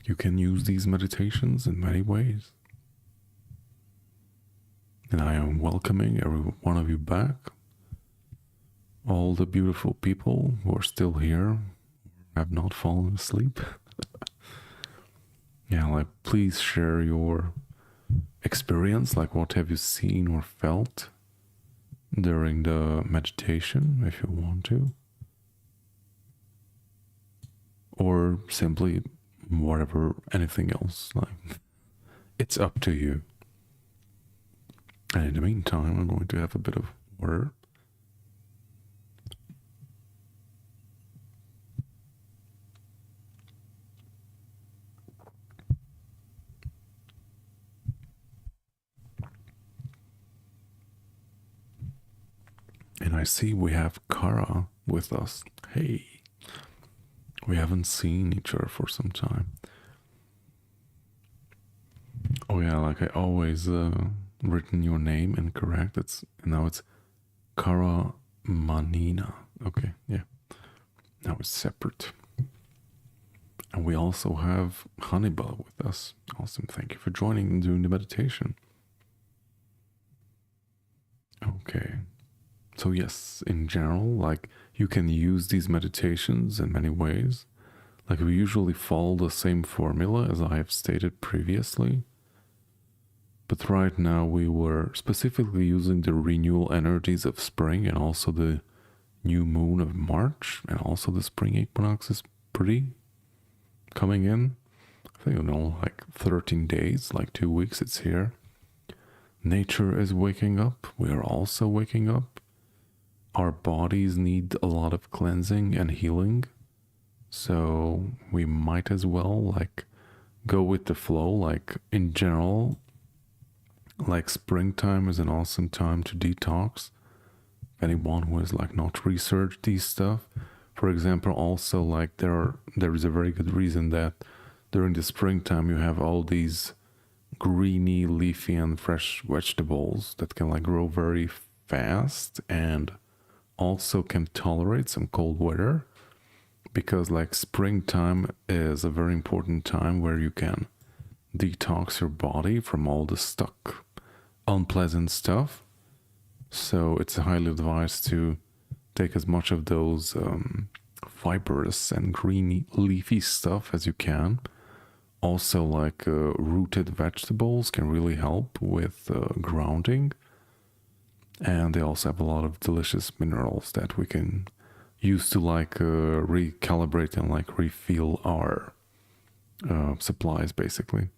You can use these meditations in many ways. And I am welcoming every one of you back. All the beautiful people who are still here, have not fallen asleep. Yeah, like please share your experience, like what have you seen or felt during the meditation, if you want to. Or simply whatever, anything else, like it's up to you. And in the meantime, I'm going to have a bit of water. I see we have Kara with us. Hey, we haven't seen each other for some time. Oh yeah, like I always written your name incorrect. Now it's Kara Manina. Okay, yeah. Now it's separate. And we also have Hannibal with us. Awesome. Thank you for joining and doing the meditation. Okay. So yes, in general, like you can use these meditations in many ways. Like we usually follow the same formula as I have stated previously. But right now we were specifically using the renewal energies of spring and also the new moon of March, and also the spring equinox is pretty coming in. I think like 13 days, like 2 weeks it's here. Nature is waking up. We are also waking up. Our bodies need a lot of cleansing and healing. So we might as well like go with the flow. Like in general, like springtime is an awesome time to detox. Anyone who has like not researched these stuff, for example, also like there is a very good reason that during the springtime you have all these greeny, leafy and fresh vegetables that can like grow very fast and also can tolerate some cold weather, because like springtime is a very important time where you can detox your body from all the stuck unpleasant stuff. So it's highly advised to take as much of those fibrous and greeny leafy stuff as you can. Also like rooted vegetables can really help with grounding, and they also have a lot of delicious minerals that we can use to like recalibrate and like refill our supplies basically.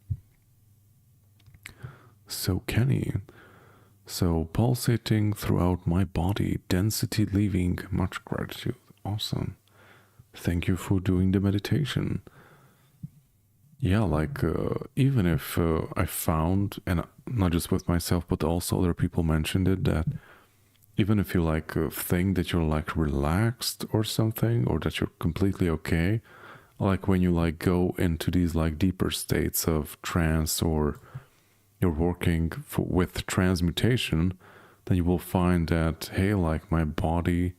So Kenny, so pulsating throughout my body, density leaving, much gratitude. Awesome. Thank you for doing the meditation. Yeah, like even if I found, and not just with myself, but also other people mentioned it, that even if you like think that you're like relaxed or something, or that you're completely okay, like when you like go into these like deeper states of trance, or you're working with transmutation, then you will find that, hey, like my body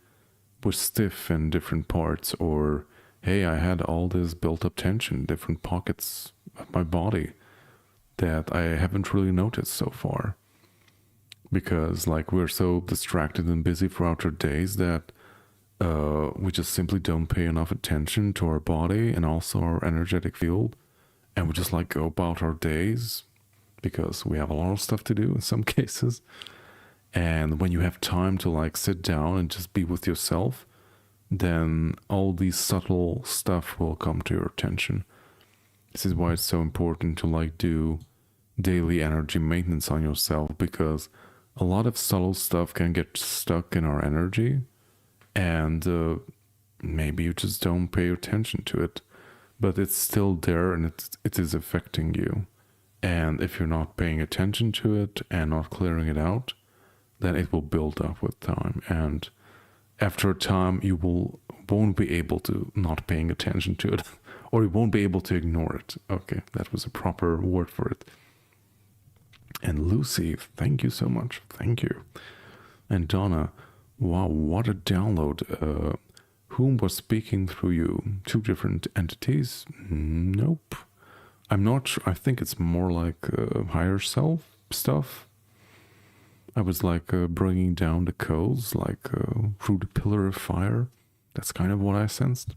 was stiff in different parts, or hey, I had all this built up tension in different pockets of my body that I haven't really noticed so far. Because like we're so distracted and busy throughout our days that we just simply don't pay enough attention to our body and also our energetic field. And we just like go about our days because we have a lot of stuff to do in some cases. And when you have time to like sit down and just be with yourself, then all these subtle stuff will come to your attention. This is why it's so important to like do daily energy maintenance on yourself, because a lot of subtle stuff can get stuck in our energy, and maybe you just don't pay attention to it, but it's still there and it is affecting you. And if you're not paying attention to it and not clearing it out, then it will build up with time, and after a time you won't be able to not paying attention to it, or you won't be able to ignore it. Okay, that was a proper word for it. And Lucy, thank you so much. Thank you. And Donna, wow, what a download. Whom was speaking through you? 2 different entities? Nope. I'm not sure. I think it's more like higher self stuff. I was like bringing down the coals, like through the pillar of fire. That's kind of what I sensed.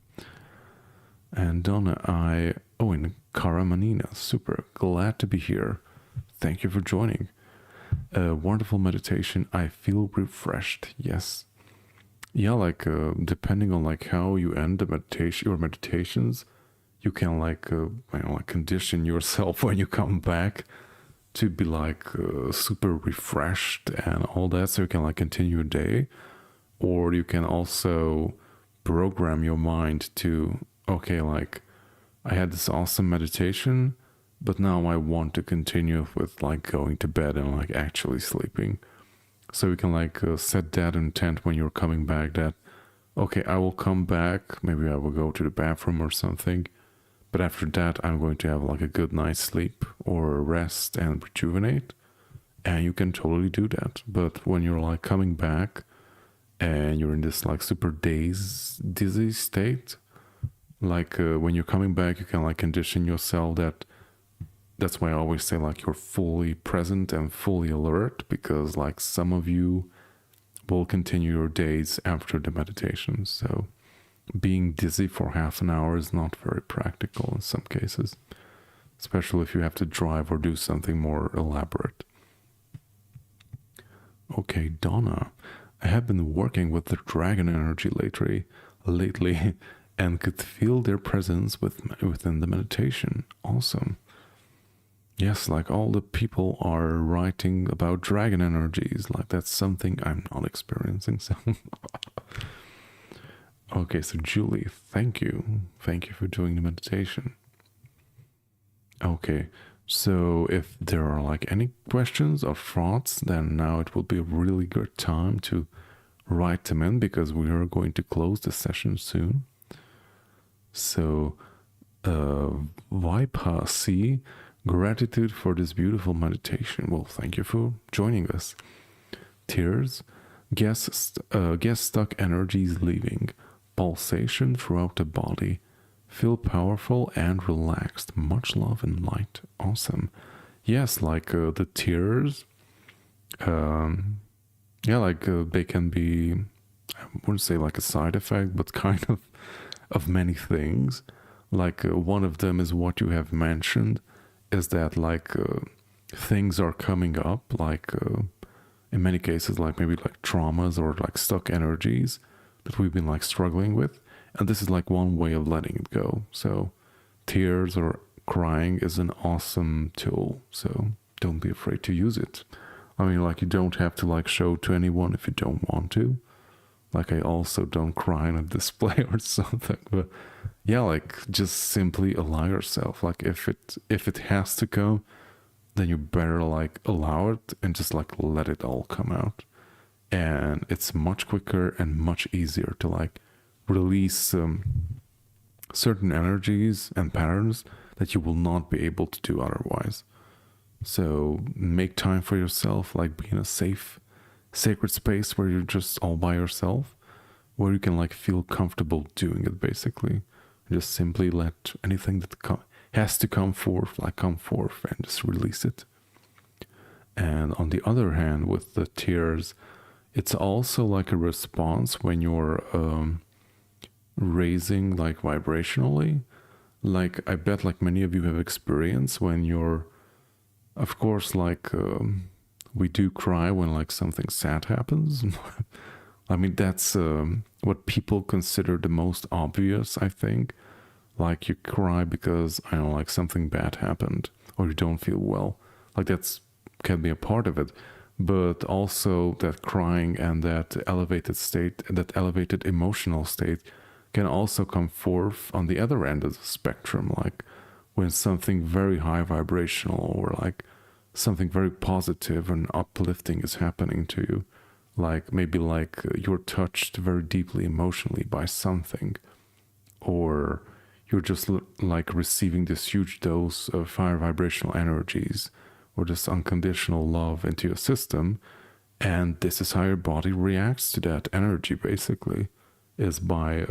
And Donna, and Karamanina, super glad to be here. Thank you for joining. Wonderful meditation. I feel refreshed. Yes. Yeah, like depending on like how you end the meditation, your meditations, you can like like condition yourself when you come back to be like super refreshed and all that, so you can like continue your day. Or you can also program your mind to, okay, like I had this awesome meditation, but now I want to continue with like going to bed and like actually sleeping. So you can like set that intent when you're coming back that, okay, I will come back, maybe I will go to the bathroom or something, but after that I'm going to have like a good night's sleep or rest and rejuvenate. And you can totally do that. But when you're like coming back and you're in this like super dizzy state, like when you're coming back, you can like condition yourself that. That's why I always say like you're fully present and fully alert, because like some of you will continue your days after the meditation. So being dizzy for half an hour is not very practical in some cases, especially if you have to drive or do something more elaborate. Okay, Donna, I have been working with the dragon energy lately and could feel their presence within the meditation. Awesome. Yes, like all the people are writing about dragon energies, like that's something I'm not experiencing. So, okay, so Julie, thank you. Thank you for doing the meditation. Okay, so if there are like any questions or thoughts, then now it will be a really good time to write them in, because we are going to close the session soon. So, Vipasi, gratitude for this beautiful meditation. Well, thank you for joining us. Tears, gas stuck energies leaving, pulsation throughout the body. Feel powerful and relaxed. Much love and light. Awesome. Yes, like the tears. Yeah, like they can be, I wouldn't say like a side effect, but kind of many things. Like one of them is what you have mentioned, is that like things are coming up, like in many cases, like maybe like traumas or like stuck energies that we've been like struggling with. And this is like one way of letting it go. So tears or crying is an awesome tool. So don't be afraid to use it. I mean, like you don't have to like show to anyone if you don't want to. Like I also don't cry on a display or something, but yeah, like just simply allow yourself. Like if it has to come, then you better like allow it and just like let it all come out. And it's much quicker and much easier to like release certain energies and patterns that you will not be able to do otherwise. So make time for yourself, like be in a safe, sacred space where you're just all by yourself, where you can like feel comfortable doing it basically. Just simply let anything that has to come forth, like come forth and just release it. And on the other hand, with the tears, it's also like a response when you're raising like vibrationally. Like I bet like many of you have experienced when you're, of course, like we do cry when like something sad happens. I mean, that's what people consider the most obvious, I think. Like you cry because, I don't know, like something bad happened or you don't feel well. Like that's can be a part of it. But also that crying and that elevated state, that elevated emotional state can also come forth on the other end of the spectrum. Like when something very high vibrational or like something very positive and uplifting is happening to you. Like maybe like you're touched very deeply emotionally by something, or you're just like receiving this huge dose of higher vibrational energies or this unconditional love into your system. And this is how your body reacts to that energy, basically, is by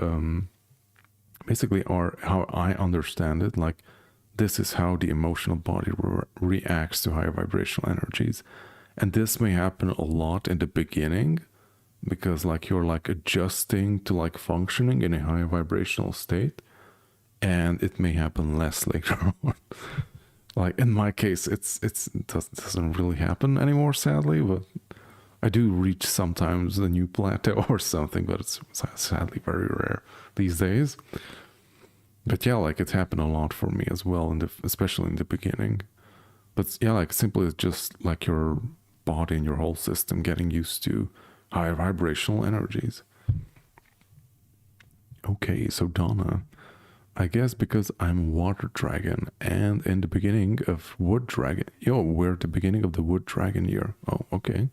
basically, or how I understand it, like this is how the emotional body reacts to higher vibrational energies. And this may happen a lot in the beginning because like you're like adjusting to like functioning in a higher vibrational state, and it may happen less later on. Like in my case, it doesn't really happen anymore, sadly, but I do reach sometimes a new plateau or something, but it's sadly very rare these days. But yeah, like it happened a lot for me as well, especially in the beginning. But yeah, like simply it's just like your body and your whole system getting used to higher vibrational energies. Okay, so Donna, I guess because I'm water dragon and in the beginning of wood dragon, we're at the beginning of the wood dragon year. Oh, okay.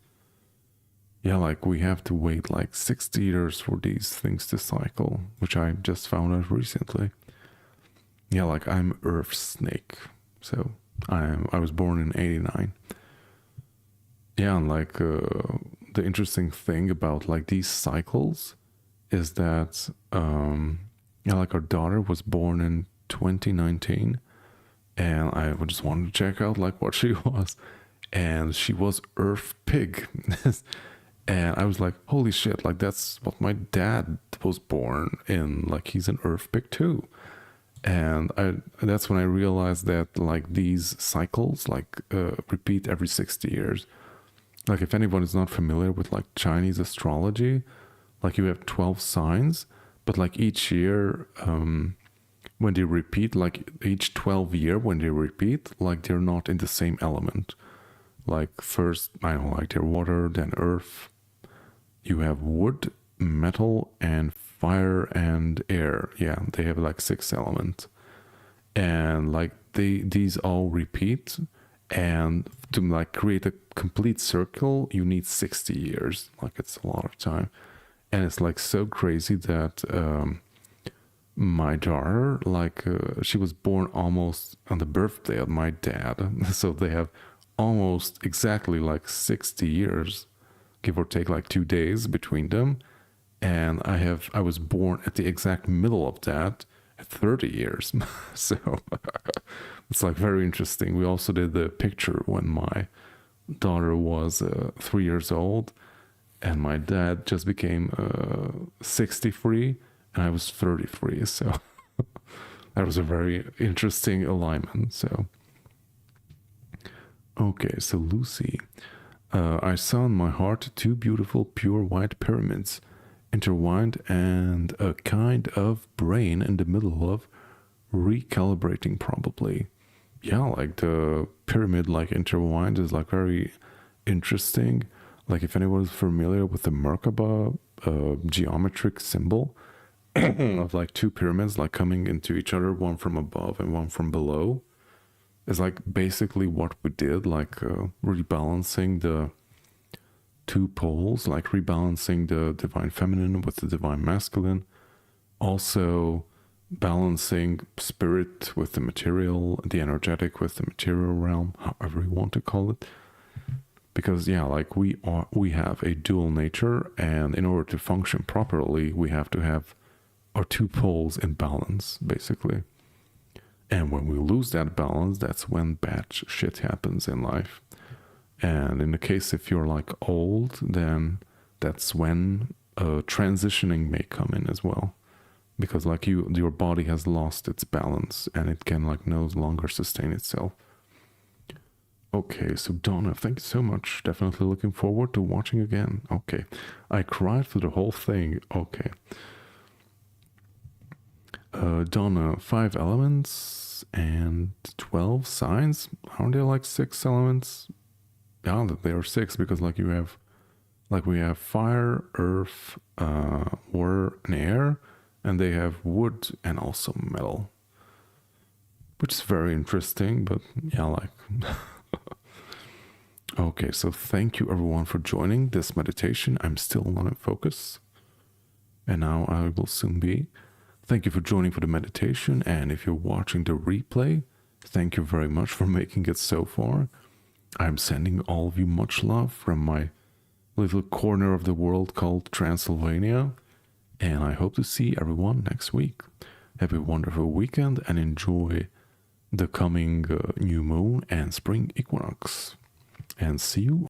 yeah, like we have to wait like 60 years for these things to cycle, which I just found out recently. Yeah, like I'm Earth Snake. So I was born in 89. Yeah, and like the interesting thing about like these cycles is that yeah, like our daughter was born in 2019, and I just wanted to check out like what she was, and she was Earth Pig. And I was like, holy shit, like that's what my dad was born in, like he's an Earth Pig too. And that's when I realized that like these cycles like repeat every 60 years. Like if anyone is not familiar with like Chinese astrology, like you have 12 signs, but like each year when they repeat, like each 12 year when they repeat, like they're not in the same element. Like first, I don't know, like they're water, then earth. You have wood, metal, and fire and air. Yeah, they have like 6 elements. And like these all repeat, and to like create a complete circle you need 60 years. Like it's a lot of time. And it's like so crazy that my daughter, like she was born almost on the birthday of my dad. So they have almost exactly like 60 years, give or take like 2 days between them. And I was born at the exact middle of that at 30 years. So it's like very interesting. We also did the picture when my daughter was 3 years old, and my dad just became 63 and I was 33. So that was a very interesting alignment. So okay, so Lucy, I saw in my heart 2 beautiful pure white pyramids intertwined and a kind of brain in the middle of recalibrating, probably. Yeah, like the pyramid like intertwined is like very interesting. Like if anyone is familiar with the Merkaba geometric symbol of like 2 pyramids like coming into each other, one from above and one from below, is like basically what we did, like rebalancing the 2 poles, like rebalancing the divine feminine with the divine masculine, also balancing spirit with the material, the energetic with the material realm, however you want to call it. Because yeah, like we have a dual nature, and in order to function properly we have to have our 2 poles in balance, basically. And when we lose that balance, that's when bad shit happens in life. And in the case if you're like old, then that's when transitioning may come in as well, because like your body has lost its balance and it can like no longer sustain itself. Okay, so Donna, thank you so much. Definitely looking forward to watching again. Okay, I cried for the whole thing. Okay. Donna, 5 elements and 12 signs. Aren't there like 6 elements? Yeah, they are 6, because like we have fire, earth, water, and air, and they have wood and also metal, which is very interesting. But yeah, like okay, so thank you everyone for joining this meditation. I'm still not in focus, and now I will soon be. Thank you for joining for the meditation, and if you're watching the replay, thank you very much for making it so far. I'm sending all of you much love from my little corner of the world called Transylvania, and I hope to see everyone next week. Have a wonderful weekend and enjoy the coming new moon and spring equinox. And see you